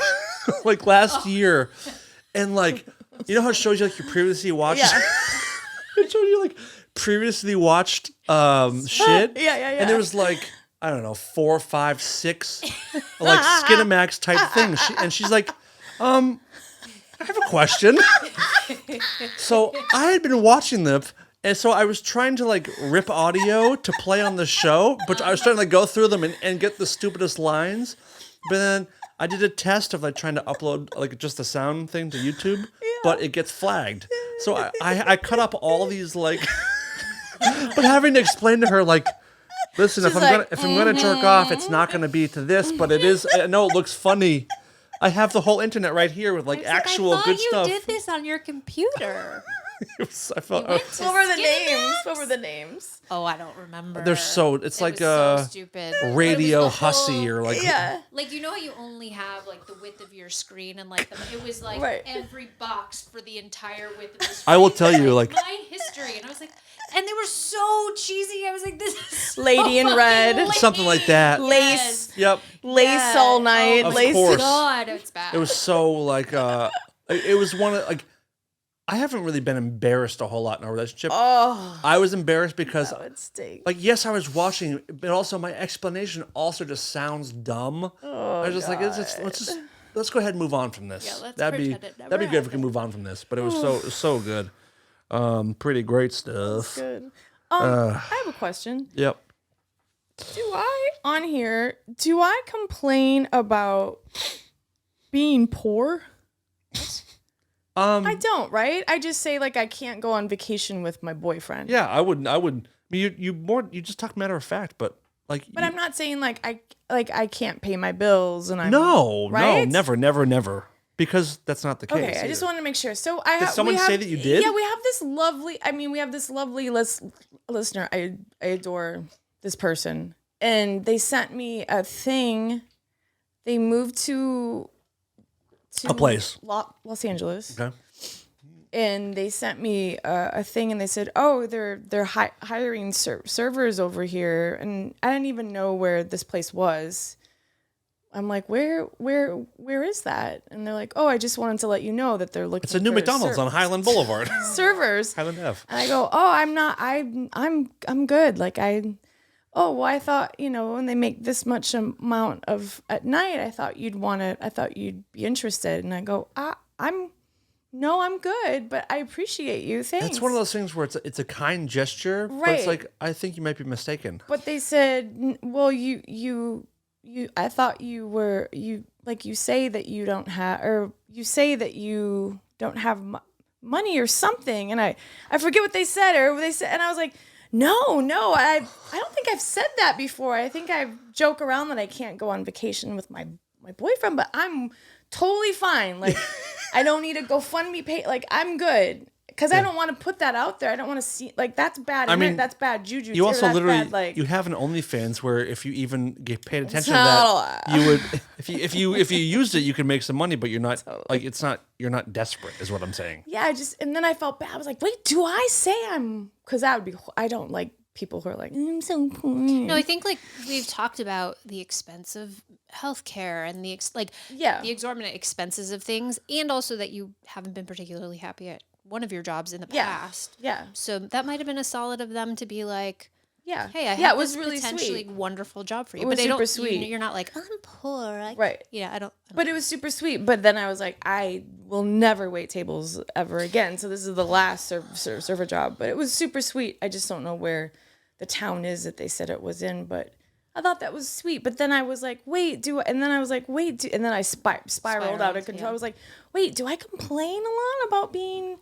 last year, and you know how it shows you you previously watched. Yeah. It showed you previously watched shit. Yeah. And there was I don't know 4, 5, 6 Skinamax type things, and she's like, I have a question. So I had been watching them. And so I was trying to rip audio to play on the show, but I was trying to go through them and get the stupidest lines. But then I did a test of trying to upload just the sound thing to YouTube, but it gets flagged. So I cut up all these but having to explain to her Listen, She's if I'm gonna jerk off, it's not gonna be to this, but it is. I know it looks funny. I have the whole internet right here with like actual I thought good you stuff. did this on your computer. I felt, What were the names? What were the names? Oh, I don't remember. they're so. It's It like was so stupid. Radio It was the Hussy whole- or like. Yeah. Like, you know how you only have like the width of your screen and like it was like Right. every box for the entire width of the screen. I will tell you, like- my history, and I was like, and they were so cheesy. I was like, this is so Lady in fucking red. lame. Something like that. Lace. Yep. Lace all night. Of lace. course. God, it's bad. It was so like. It was one of like. I haven't really been embarrassed a whole lot in our relationship. Oh, I was embarrassed because, that would stink. like, yes, I was watching, but also my explanation also just sounds dumb. I was just like, let's go ahead and move on from this. Yeah, let's that'd be pretend it never that'd be good if we can move on from this. But it was so good, pretty great stuff. Good. I have a question. Yep. Do I complain about being poor? I don't, right? I just say like I can't go on vacation with my boyfriend. Yeah, I wouldn't. I mean, you just talk matter of fact, but like. But I'm not saying like I can't pay my bills and I'm No, right? no, never. Because that's not the case. Okay, I just either. wanted to make sure. So Did someone say that you did? Yeah, we have this lovely listener. I adore this person, and they sent me a thing. They moved to A place. Los Angeles. Okay. And they sent me a thing, and they said, "Oh, they're hiring servers over here," and I didn't even know where this place was. I'm like, where is that? And they're like, "Oh, I just wanted to let you know that they're looking." It's a new for McDonald's on Highland Boulevard. servers. Highland Ave. And I go, "Oh, I'm not. I'm good. Like I thought, when they make this much amount of at night, I thought you'd be interested." And I go, I'm good, but I appreciate you. Thanks. It's one of those things where it's a kind gesture, but Right. it's like I think you might be mistaken. But they said, "Well, you I thought you were you say that you don't have, or you say that you don't have money or something." And I forget what they said, and I was like, No, I don't think I've said that before. I think I joke around that I can't go on vacation with my boyfriend, but I'm totally fine. Like, I don't need a GoFundMe pay. Like, I'm good. Because I don't want to put that out there. I don't want to see, like, that's bad. I mean, that's bad juju. You too. also That's literally bad, like, you have an OnlyFans where if you even paid attention to not that, you would if you used it, you could make some money, but you're not like you're not desperate, is what I'm saying. yeah, and then I felt bad. I was like, wait, do I say I'm? Because that would be. I don't like people who are like, I'm so poor. No, I think like we've talked about the expense of healthcare and the exorbitant expenses of things, and also that you haven't been particularly happy at one of your jobs in the past. Yeah. So that might have been a solid of them to be like, Yeah. hey, I have it was this really potentially sweet. wonderful job for you. It was but they super don't, sweet. You're not like, I'm poor. Right. Yeah, I don't. But it was super sweet. But then I was like, I will never wait tables ever again. So this is the last server job. But it was super sweet. I just don't know where the town is that they said it was in. But I thought that was sweet. But then I was like, wait, and then I was like, wait, and then I spiraled out of control. yeah. I was like, wait, do I complain a lot about being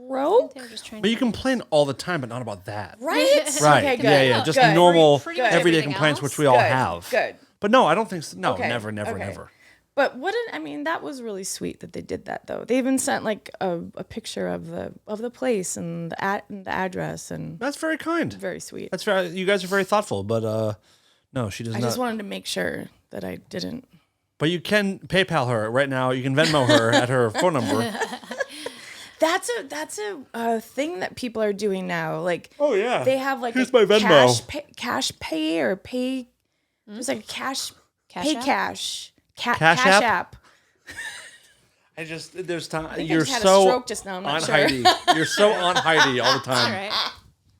broke? They were just trying But to you complain all the time, but not about that. Right? Right. Okay, good. Yeah. Just Good. normal Pretty much everyday everything complaints, else. which we all Good. have. Good. But no, I don't think so. No, Okay. never. Okay. But that was really sweet that they did that though. They even sent like a picture of the place and the address, and That's very kind. very sweet. That's very. You guys are very thoughtful, but no, she does I not. just wanted to make sure that I didn't. But you can PayPal her right now. You can Venmo her at her phone number. That's a thing that people are doing now. Like, Oh yeah. they have like Here's a my Venmo. cash pay or pay. There's like a Cash pay app? cash Cash cash app? app. There's time. I You're just had a so stroke just now, I'm not on sure. Heidi. You're so on Heidi all the All time. right.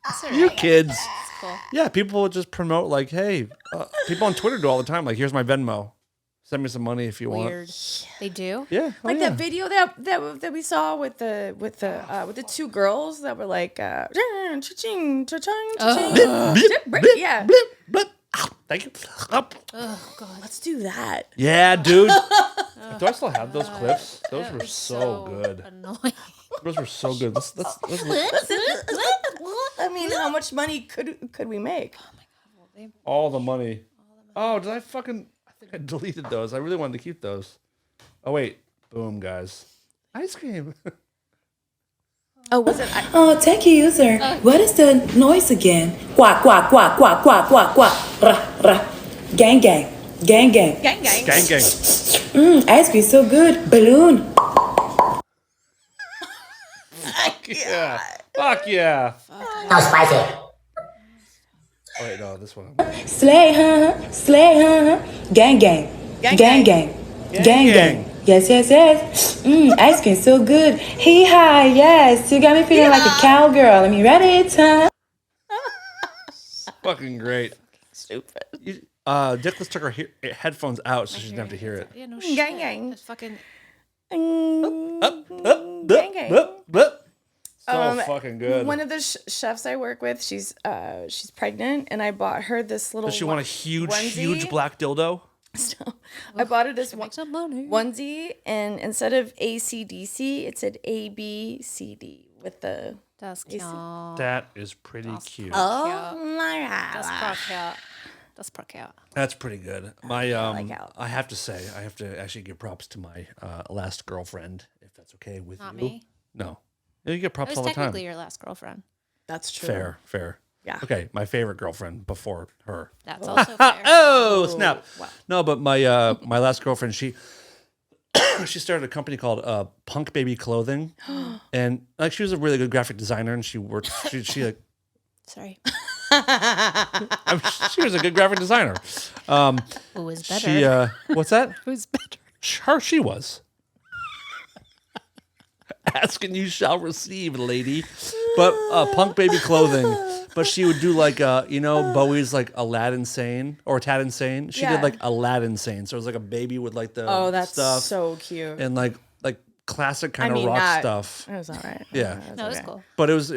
That's all You right. kids. That's cool. Yeah, people will just promote like, hey, people on Twitter do all the time. Like, here's my Venmo. Send me some money if you want. Weird. They do? Yeah. Like oh, yeah. that video that we saw with the two girls that were like, cha-ching, cha-ching, cha-ching. Yeah. Blip, blip. Ah, thank you. Up. Oh, God. Let's do that. Yeah, dude. Do I still have those clips? Those That were was so good. Annoying. Those were so good. Let's I mean, how much money could we make? All the money. Oh, did I fucking... I think I deleted those. I really wanted to keep those. Oh, wait. Boom, guys. Ice cream. Oh, was it? Oh, thank you, user. What is the noise again? Quack, quack, quack, quack, quack, quack, quack. Rah, rah. Gang, gang. Gang, gang. Gang, gang. Gang, gang. Ice cream so good. Balloon. Fuck yeah. Fuck yeah. No spicy. Oh, wait, no, this one. Slay, huh? Slay, huh? Gang, gang. Gang, Gang, gang. gang. Gang, gang. Yes, yes, yes. Ice cream so good. Hee haw, yes. You got me feeling like a cowgirl. Let me read it, huh? Fucking great. Stupid. Dickless took her headphones out so she didn't have to hear it. Yeah, no Gang, shit. gang. It's fucking. Gang, gang. So fucking good. One of the chefs I work with, she's pregnant, and I bought her this little. Does she want a huge, onesie. huge black dildo? So I bought her this Make some money. onesie, and instead of ACDC, it said ABCD with the. Das cute. That is pretty cute. Oh my god! That's pro cute. That's pro cute. That's pretty good. My like how- I have to say, I have to actually give props to my last girlfriend, if that's okay with Not you. me. No, you get I props was all the time. technically your last girlfriend. That's true. Fair. Yeah. Okay, my favorite girlfriend before her. That's also fair. Oh snap! Wow. No, but my my last girlfriend, she she started a company called Punk Baby Clothing, and like she was a really good graphic designer, and she worked. She like Sorry. she was a good graphic designer. Who was better? She what's that? Who's better? She was. Ask and you shall receive, lady. But Punk Baby Clothing. But she would do like Bowie's like Aladdin Sane or Tad Insane. She did Yeah. like Aladdin Sane. So it was like a baby with like the Oh, that's stuff so cute. and like classic kind I of mean, rock not- stuff. It was all right. Yeah. No, it was okay. cool. But it was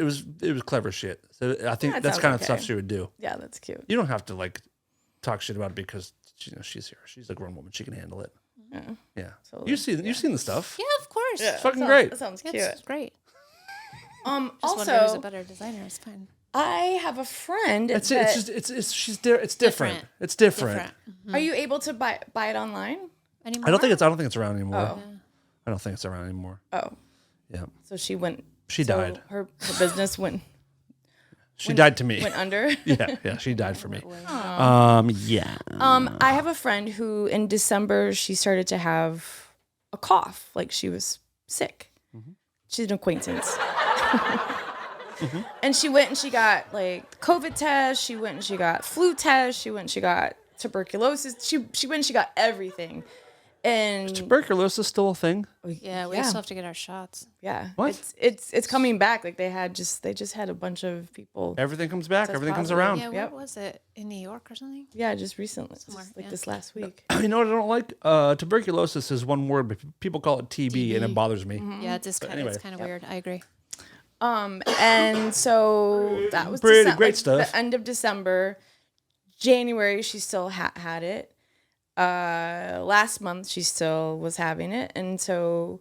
clever shit. So I think That that's sounds kind of okay. stuff she would do. Yeah, that's cute. You don't have to like talk shit about it because she's here. She's a grown woman. She can handle it. Yeah. So, You've seen the stuff. Yeah, of course. It's fucking great. That sounds cute. It's great. Just wonder who's a Also, better designer. It's fine. I have a friend. It's that, it's different. Different. It's different. Are you able to buy it online? Anymore? I don't think it's around anymore. Oh. I don't think it's around anymore. Oh, Yeah. so she went. She so died. Her business went She died to me. went under. Yeah, she died for me. Yeah. I have a friend who in December she started to have a cough, like she was sick. She's an acquaintance. And she went and she got like COVID test. She went and she got flu test. She went and she got tuberculosis. She went and she got everything. And Tuberculosis still a thing? Yeah, we still have to get our shots. yeah, What? it's coming back. Like they just had a bunch of people. Everything comes back. That's Everything comes positive. around. Yeah, where Yep. was it? In New York or something? Yeah, just recently, Somewhere, just like yeah. this last week. You know what I don't like? Tuberculosis is one word, but people call it TB, and it bothers me. Yeah, it's kind anyway. of weird. I agree. And so that was Pretty Decem- great like, stuff. The end of December, January, she still had it. Last month she still was having it, and so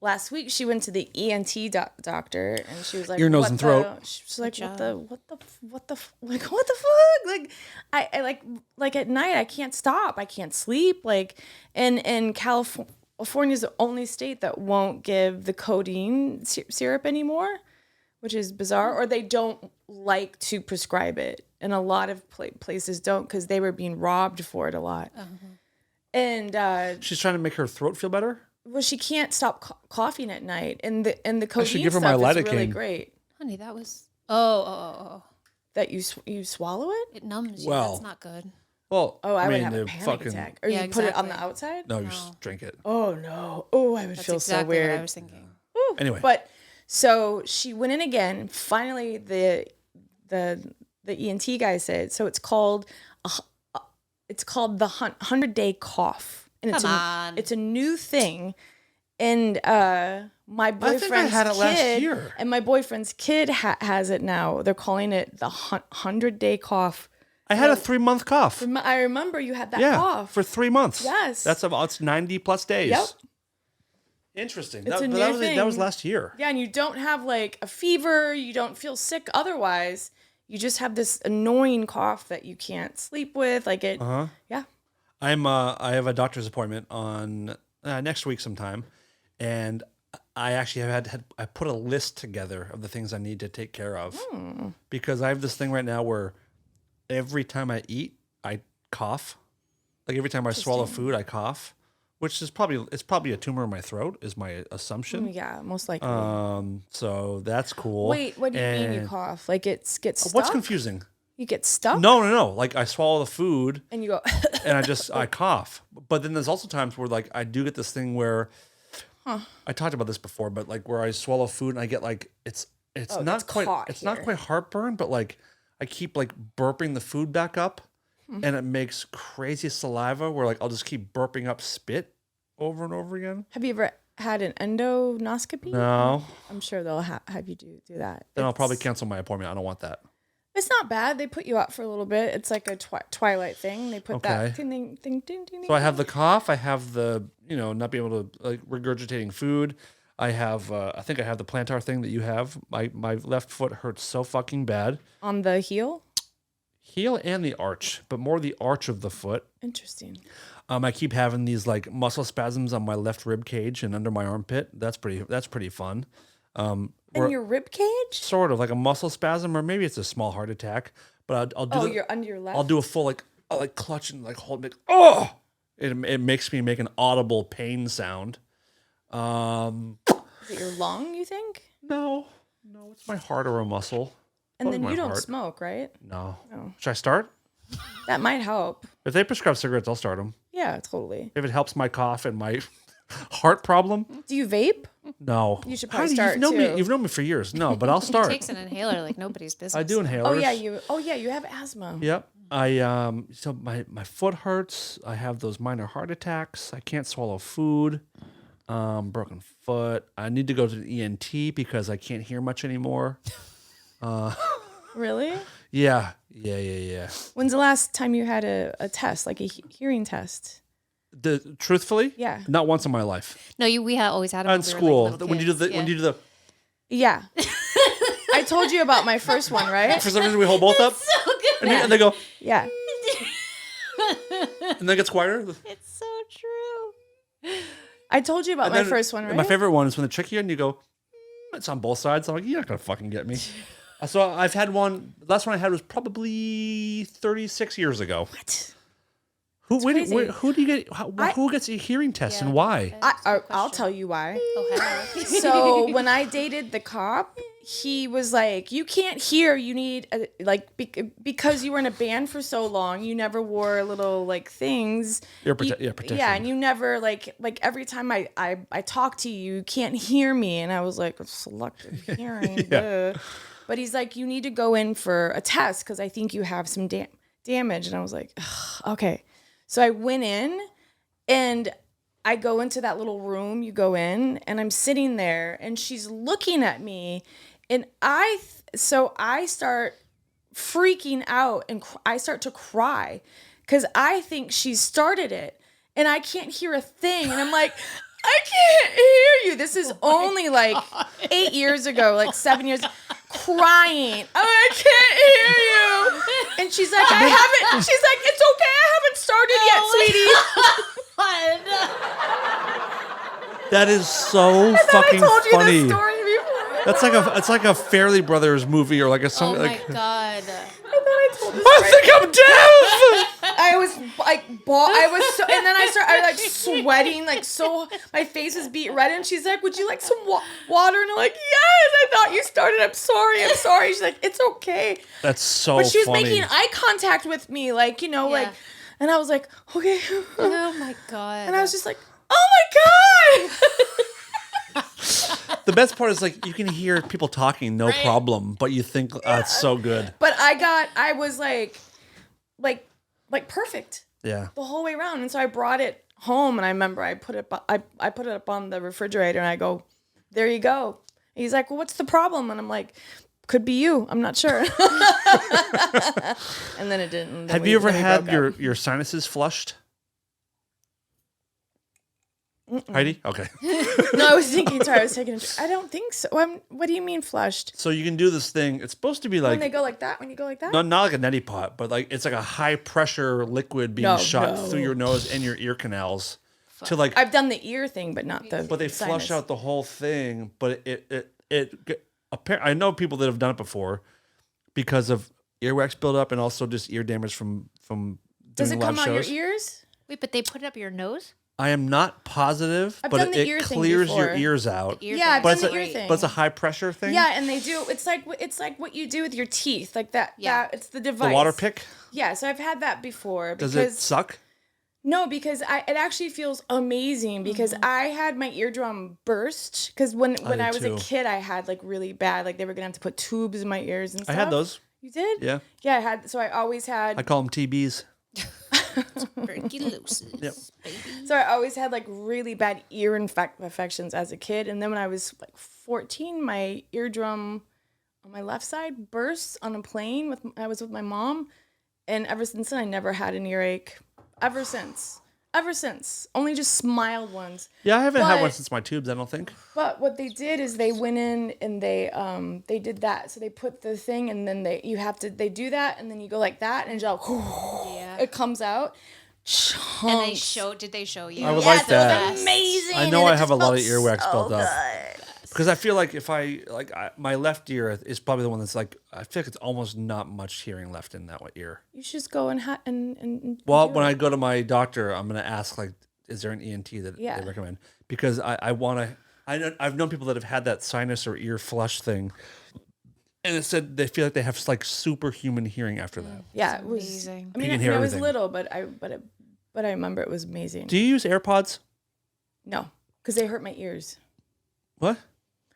last week she went to the ENT doctor, and she was like, Ear, nose, "What and the-" throat. She's like, Good what the fuck? Like, I like at night I can't stop, I can't sleep. Like, and California's the only state that won't give the codeine syrup anymore, which is bizarre, or they don't like to prescribe it. And a lot of places don't because they were being robbed for it a lot. And She's trying to make her throat feel better? well, she can't stop coughing at night. And the codeine give her stuff my is really lidocaine. great. Honey, that was. Oh. That you swallow it? It numbs you. Well. That's not good. Well, Oh, I would mean, have a the panic attack. Or Yeah, you put it on the exactly. outside? No, you just drink it. Oh no. Oh, I would That's feel exactly so what weird. I was thinking. Anyway. But so she went in again. Finally, the ENT guy said so. It's called the 100-day cough, and Come on. it's a new thing. And my think I boyfriend's had it last kid year. and my boyfriend's kid has it now. They're calling it the 100-day cough. I had a 3-month cough. I remember you had that Yeah, cough. for 3 months. Yes. It's 90 plus days. Yep. Interesting. It's a But new that was thing. last year. Yeah, and you don't have like a fever. You don't feel sick otherwise. you just have this annoying cough that you can't sleep with. Like it, yeah. I have a doctor's appointment on next week sometime, and I actually I put a list together of the things I need to take care of because I have this thing right now where every time I eat, I cough. Like every time I swallow food, I cough, which is probably a tumor in my throat is my assumption. Yeah, most likely. So that's cool. Wait, what do you mean you cough? Like it gets stuck? What's confusing? You get stuck? No. Like I swallow the food and you go and I cough. But then there's also times where like I do get this thing where I talked about this before, but like where I swallow food and I get like it's not quite heartburn, but like I keep like burping the food back up and it makes crazy saliva where like I'll just keep burping up spit over and over again. Have you ever had an endoscopy? No. I'm sure they'll have you do that. Then I'll probably cancel my appointment. I don't want that. It's not bad. They put you out for a little bit. It's like a Twilight thing. They put that thing. So I have the cough. I have the, not being able to like regurgitating food. I have, I think I have the plantar thing that you have. My left foot hurts so fucking bad. On the heel? Heel and the arch, but more the arch of the foot. Interesting. I keep having these like muscle spasms on my left rib cage and under my armpit. That's pretty fun. In your rib cage? Sort of like a muscle spasm, or maybe it's a small heart attack. But I'll do. You're under your left. I'll do a full I'll like clutch and like hold it. It makes me make an audible pain sound. Is it your lung? You think? No, it's my heart or a muscle. And then you don't smoke, right? No. Should I start? That might help. If they prescribe cigarettes, I'll start them. Yeah, totally. If it helps my cough and my heart problem. Do you vape? No. You should probably start too. too. You've known me for years. No, but I'll start. He takes an inhaler like nobody's business. I do inhalers. Oh yeah, you have asthma. Yep. So my foot hurts. I have those minor heart attacks. I can't swallow food. Broken foot. I need to go to the ENT because I can't hear much anymore. Really? Yeah. When's the last time you had a test, like a hearing test? Truthfully, yeah, not once in my life. No, we always had them in school. When you do the yeah. I told you about my first one, right? For some reason, we hold both up. So good. And they go. Yeah. And then it gets quieter. It's so true. I told you about my first one, right? My favorite one is when they trick you and you go, it's on both sides. I'm like, you're not going to fucking get me. So I've had one. The last one I had was probably 36 years ago. What? Who do you get? Who gets a hearing test and why? I'll tell you why. Oh, so when I dated the cop, he was like, "You can't hear. You need because you were in a band for so long. You never wore little like things. Protection. Yeah, and you never like every time I talk to you, you can't hear me. And I was like, selective hearing. Yeah. But he's like, you need to go in for a test because I think you have some damage. And I was like, okay. So I went in and I go into that little room you go in and I'm sitting there and she's looking at me and so I start freaking out and I start to cry because I think she started it and I can't hear a thing. And I'm like, I can't hear you. This is only like 8 years ago, like 7 years, crying. Oh, I can't hear you. And she's like, she's like, it's okay. I haven't started yet, sweetie. That is so fucking I told you funny. this story before. It's like a Fairly Brothers movie or like a song. Oh my God. I told this I think I'm deaf. I was like, I was so, and then I like sweating, like so, my face was beat red, and she's like, would you like some water? And I'm like, yes, I thought you started, I'm sorry. She's like, it's okay. That's so funny. But she was funny. making eye contact with me, like, like, and I was like, okay. Oh my God. And I was just like, oh my God. The best part is like, you can hear people talking, no problem, but you think, it's so good. But I was like perfect. Yeah. The whole way around. And so I brought it home and I remember I put it up on the refrigerator and I go, there you go. And he's like, well, what's the problem? And I'm like, could be you. I'm not sure. And then it didn't. Have you ever had your sinuses flushed? Heidi? Okay. No, I was thinking. Sorry, I was taking. I don't think so. What do you mean flushed? So you can do this thing. It's supposed to be When like they go like that. When you go like that. not like a neti pot, but like it's like a high pressure liquid being shot through your nose and your ear canals to like. I've done the ear thing, but not the. But they flush out the whole thing. But I know people that have done it before because of earwax buildup and also just ear damage from doing Does it live come out shows. your ears? Wait, but they put it up your nose? I am not positive, I've but done the ear it thing clears your before. ears out. Yeah, I've but done it's the ear thing. But it's a high pressure thing. Yeah, and they do. It's like what you do with your teeth, like that. Yeah. It's the device. The water pick. Yeah, so I've had that before. Does it suck? No, because it actually feels amazing because I had my eardrum burst because when I was a kid I had like really bad, like they were gonna have to put tubes in my ears and stuff. I had those. You did? Yeah. Yeah, I had. So I always had. I call them TBs. Tuberculosis. Yep. So I always had like really bad ear infections as a kid, and then when I was like 14, my eardrum on my left side burst on a plane I was with my mom, and ever since then I never had an earache. Ever since. Only just mild ones. Yeah, I haven't had one since my tubes, I don't think. But what they did is they went in and they did that. So they put the thing and then they do that and then you go like that and it comes out. And did they show you? I would like that. It was amazing. I know and I it have a just lot of felt earwax so built up. good. Because I feel like my left ear is probably the one that's like, I feel like it's almost not much hearing left in that ear. You should just go and Well, do when it. I go to my doctor, I'm going to ask, like, is there an ENT that they recommend? Because I've known people that have had that sinus or ear flush thing. And it said they feel like they have like superhuman hearing after that. Yeah, it was amazing. I mean, can hear I was everything. little, but I remember it was amazing. Do you use AirPods? No, because they hurt my ears. What?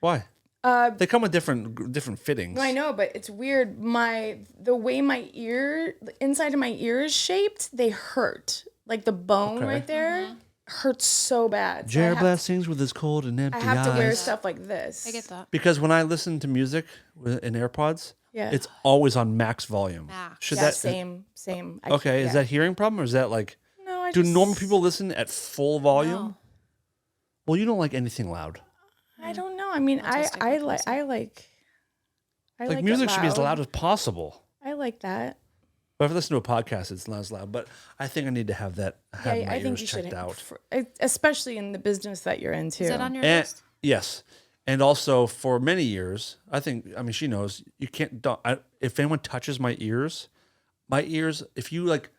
Why? They come with different fittings. No, I know, but it's weird. The way the inside of my ear is shaped, they hurt. Like the bone right there hurts so bad. So Jared Blast sings with his cold and empty I have to wear eyes. stuff like this. I get that. Because when I listen to music in AirPods, it's always on max volume. Should that same. Is that hearing problem or is that like? No, do normal people listen at full volume? No. Well, you don't like anything loud. I don't know. I mean, I like music it should be as loud as possible. I like that. But if I listen to a podcast, it's not as loud. But I think I need to have that. Have my I think ears you checked should, out. especially in the business that you're into. Is that on your And, list? yes, and also for many years, she knows you can't. If anyone touches my ears, if you like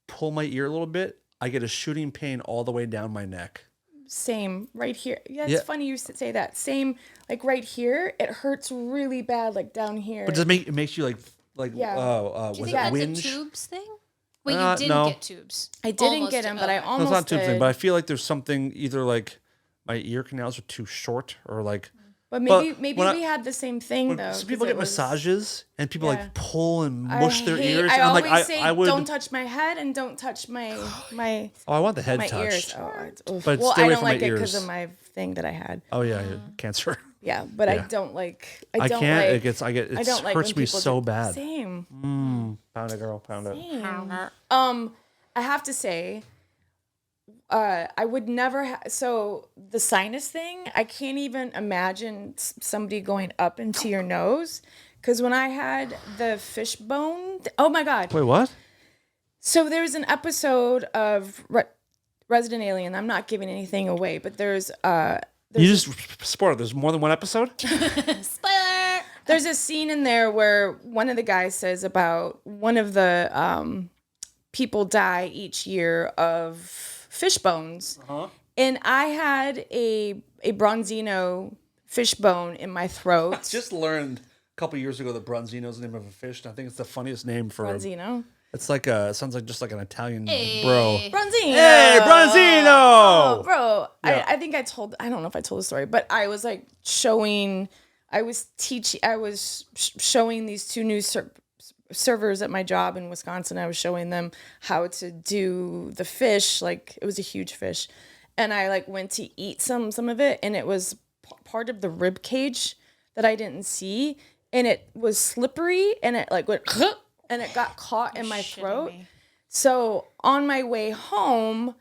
pull my ear a little bit, I get a shooting pain all the way down my neck. Same right here. Yeah, it's funny you say that. Same, like right here, it hurts really bad, like down here. But it makes you like Do you was think it that's whinge? a tubes thing? Wait, you didn't no. get tubes. I didn't Almost get them, did. but I Okay. No, almost it's not tube did. thing, but I feel like there's something either like my ear canals are too short or like. But maybe when we had the same thing though. So people get massages and people Yeah. like pull and mush their ears. I and I'm always like, say, I would. don't touch my head and don't touch my Oh, I want the head my touched. ears. But well, stay I away don't from my like it because ears. of my thing that I had. Oh yeah, cancer. Yeah, but I Yeah. don't like. I don't can't. Like, It I don't like hurts when me people so do- bad. Same. Pound it, girl. Pound it. I have to say, I would never. So the sinus thing, I can't even imagine somebody going up into your nose. Because when I had the fishbone, oh my god! Wait, what? So there's an episode of Resident Alien. I'm not giving anything away, but there's You just spoiled. There's more than one episode. Spoiler! There's a scene in there where one of the guys says about one of the people die each year of fish bones. And I had a bronzino fish bone in my throat. Just learned a couple years ago that Bronzino is the name of a fish. And I think it's the funniest name for. Bronzino. It's like sounds like just like an Italian bro. Bronzino. Hey, Bronzino! Oh, bro. Yeah. I think I don't know if I told the story, but I was like showing these two new servers at my job in Wisconsin. I was showing them how to do the fish. Like it was a huge fish. And I like went to eat some of it, and it was part of the rib cage that I didn't see. And it was slippery, and it like went and it got caught in my throat. So on my way home,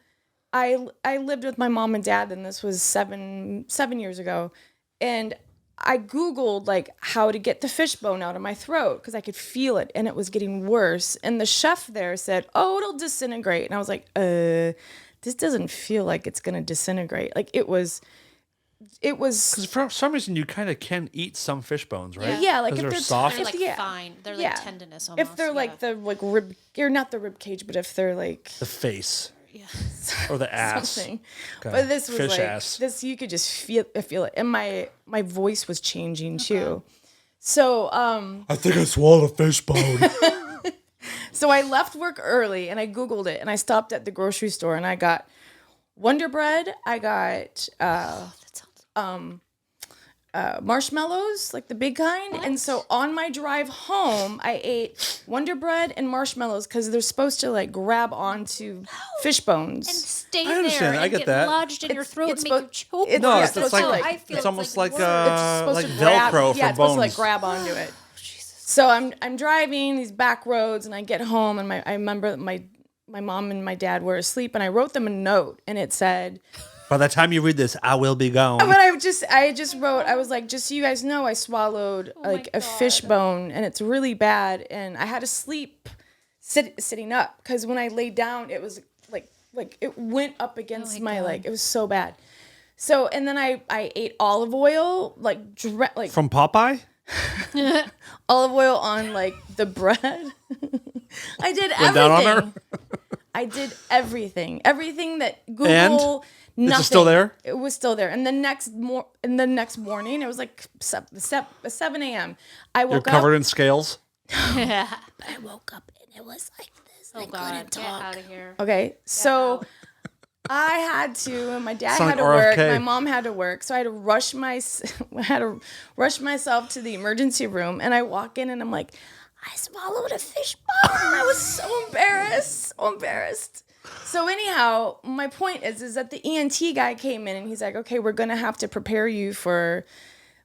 I lived with my mom and dad, and this was seven years ago, and I Googled like how to get the fishbone out of my throat because I could feel it and it was getting worse. And the chef there said, "Oh, it'll disintegrate." And I was like, this doesn't feel like it's gonna disintegrate. Like it was. Because for some reason you kind of can eat some fish bones, right? Yeah, like if they're they're soft. They're like fine. They're like tendinous almost. If they're like the like rib, or not the rib cage, but if they're like the face. Yeah. Or the ass. Something. Okay. But this was fish like ass. this. You could just feel it, and my voice was changing too. So I think I swallowed a fish bone. So I left work early and I Googled it and I stopped at the grocery store and I got Wonder Bread. I got marshmallows, like the big kind. What? And so on my drive home, I ate Wonder Bread and marshmallows because they're supposed to like grab onto fish bones. And stay I understand. there I and get get that. lodged in your throat and make you choke. No, yeah, it's supposed like, to, like I feel it's almost like worse. It's supposed to Velcro grab, for yeah, it's supposed bones. to like grab onto it. So I'm driving these back roads and I get home and I remember my mom and my dad were asleep and I wrote them a note and it said, By the time you read this, I will be gone. but I just wrote, I was like, just so you guys know, I swallowed like a fish bone and it's really bad and I had to sleep sitting up because when I laid down, it was like it went up against my leg. It was so bad. So and then I ate olive oil like from Popeye. Olive oil on like the bread. I did everything. Went down on her? I did everything that Google. And? Nothing. Is it still there? It was still there. And the next morning, it was like 7 a.m. I woke You're covered in scales. I woke up and it was like this. Oh God, get out of here. Okay, so I had to, and my dad Sound had to like work. RFK. My mom had to work, so I had to rush myself to the emergency room. And I walk in, and I'm like, I swallowed a fish bone. I was so embarrassed. So anyhow, my point is that the ENT guy came in, and he's like, okay, we're gonna have to prepare you for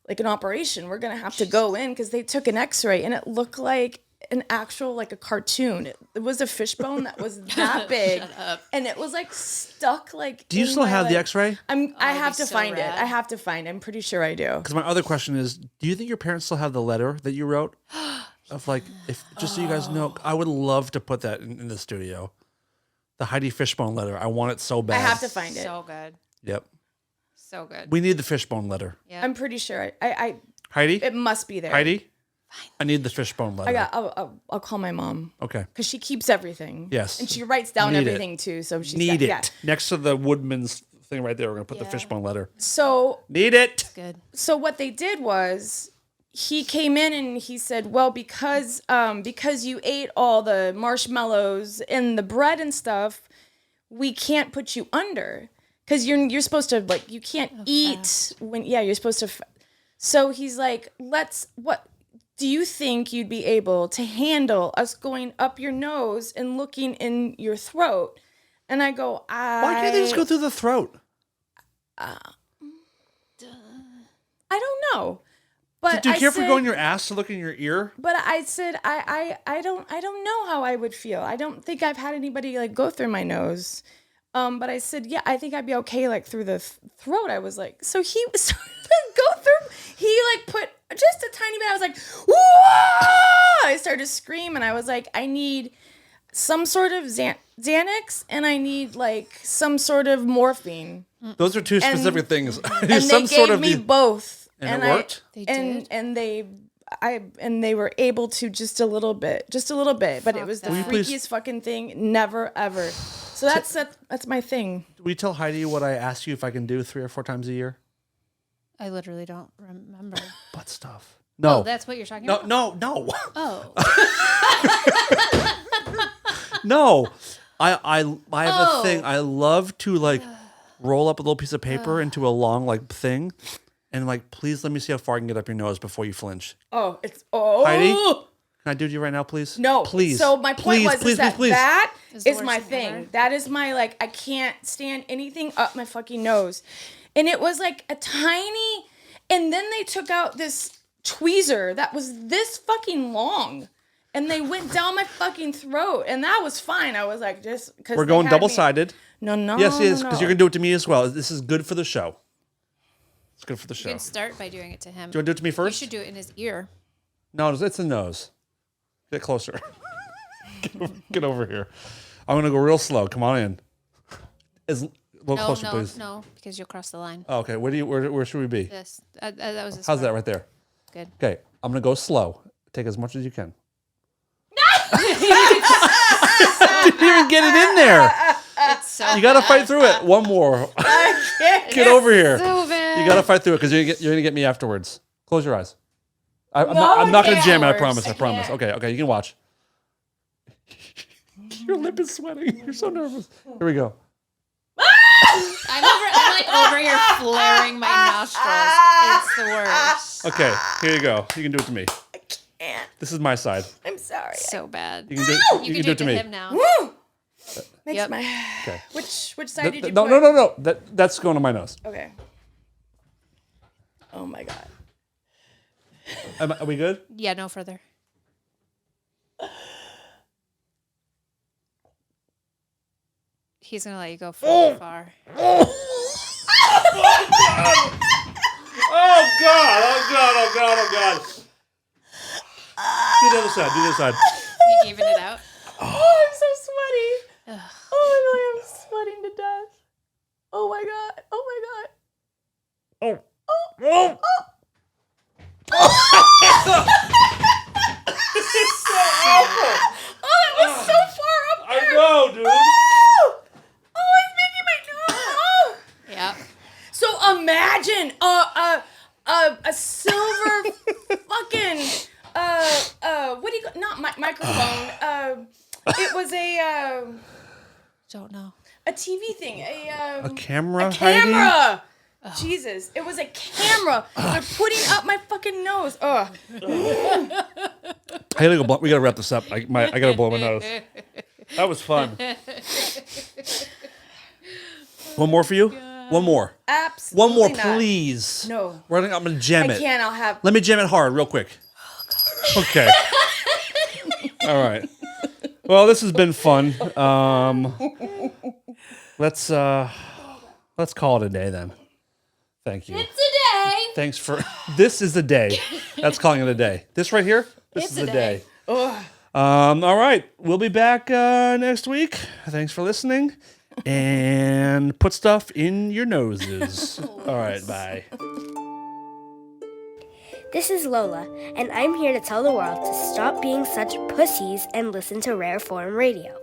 like an operation. We're gonna have to go in because they took an X-ray, and it looked like an actual like a cartoon. It was a fishbone that was that big, and it was like stuck like. Do you still have the X-ray? I have to find it. I have to find it. I'm pretty sure I do. Because my other question is, do you think your parents still have the letter that you wrote? Of like, if just so you guys know, I would love to put that in the studio. The Heidi Fishbone letter. I want it so bad. I have to find it. So good. Yep. So good. We need the Fishbone letter. Yeah. I'm pretty sure. I Heidi. it must be there. Heidi. I need the Fishbone letter. I'll call my mom. Okay. Because she keeps everything. Yes. And she writes down Need everything too. So she's need got, it yeah. next to the Woodman's thing right there. We're gonna put the Fishbone letter. So Need it. Good. So what they did was he came in and he said, well, because you ate all the marshmallows and the bread and stuff, we can't put you under because you're supposed to like you can't eat when you're supposed to. So he's like, what do you think you'd be able to handle us going up your nose and looking in your throat? And I go, Why can't they just go through the throat? I don't know. But Do you I care if we said- go in your ass to look in your ear? But I said I don't know how I would feel. I don't think I've had anybody like go through my nose. But I said, yeah, I think I'd be okay like through the throat. I was like, so he started to go through. He like put just a tiny bit. I was like, whoa! I started to scream, and I was like, I need some sort of Xanax, and I need like some sort of morphine. Those are two specific things. And they gave me both. And it worked? They did. And they were able to just a little bit, but it was the freakiest fucking thing, never ever. So that's my thing. Will you tell Heidi what I asked you if I can do 3 or 4 times a year? I literally don't remember. Butt stuff. No. Oh, that's what you're talking about? No. Oh. No. I have a thing. I love to like roll up a little piece of paper into a long like thing and like, please let me see how far I can get up your nose before you flinch. Heidi? Can I do it to you right now, please? No. Please. So my point please. that Is the is my worst thing thing. ever. That is my like I can't stand anything up my fucking nose. And it was like a tiny, and then they took out this tweezer that was this fucking long. and they went down my fucking throat, and that was fine. I was like, just because We're going double-sided. No. Yes, because you're gonna do it to me as well. This is good for the show. It's good for the show. You can start by doing it to him. Do you want to do it to me first? You should do it in his ear. No, it's the nose. Get closer. Get over here. I'm gonna go real slow. Come on in. A little closer, please. No, because you'll cross the line. Oh, okay. Where should we be? This. That was. How's that right there? Good. Okay. I'm gonna go slow. Take as much as you can. Didn't even get it in there. It's so You gotta bad. fight through it. One more. Get over here. So bad. You gotta fight through it because you're gonna get me afterwards. Close your eyes. I'm I not gonna can't. jam it. I promise. I I promise. can't. Okay. You can watch. Your lip is sweating. You're so nervous. Here we go. I'm like over here flaring my nostrils. It's the worst. Okay. Here you go. You can do it to me. I can't. This is my side. I'm sorry. So bad. You can do You it. can do it to to me. him now. Woo! Makes Yep. my. Okay. Which side did you No, put? no. That's going on my nose. Okay. Oh my god. Are we good? Yeah, no further. He's gonna let you go far. Oh God. Do the other side. You even it out. Oh, I'm so sweaty. Oh, I'm sweating to death. Oh my god. Oh my god. Oh, it was so far up there. I know, dude. Oh, it's making my nose. Oh. Yep. So imagine a silver fucking what do you not microphone? It was Don't know. a TV thing. A camera. A camera. Jesus, it was a camera. They're putting up my fucking nose. Ugh. I gotta go. We gotta wrap this up. I gotta blow my nose. That was fun. One more for you. One more. Absolutely One more, not. please. No. I'm gonna jam I it. can't. I'll have. Let me jam it hard, real quick. Okay. All right. Well, this has been fun. Let's call it a day then. Thank you. It's a day. Thanks for. This is the day. That's calling it a day. This right here. This It's is a the day. day. All right. We'll be back next week. Thanks for listening. And put stuff in your noses. All right. Bye. This is Lola, and I'm here to tell the world to stop being such pussies and listen to Rare Form Radio.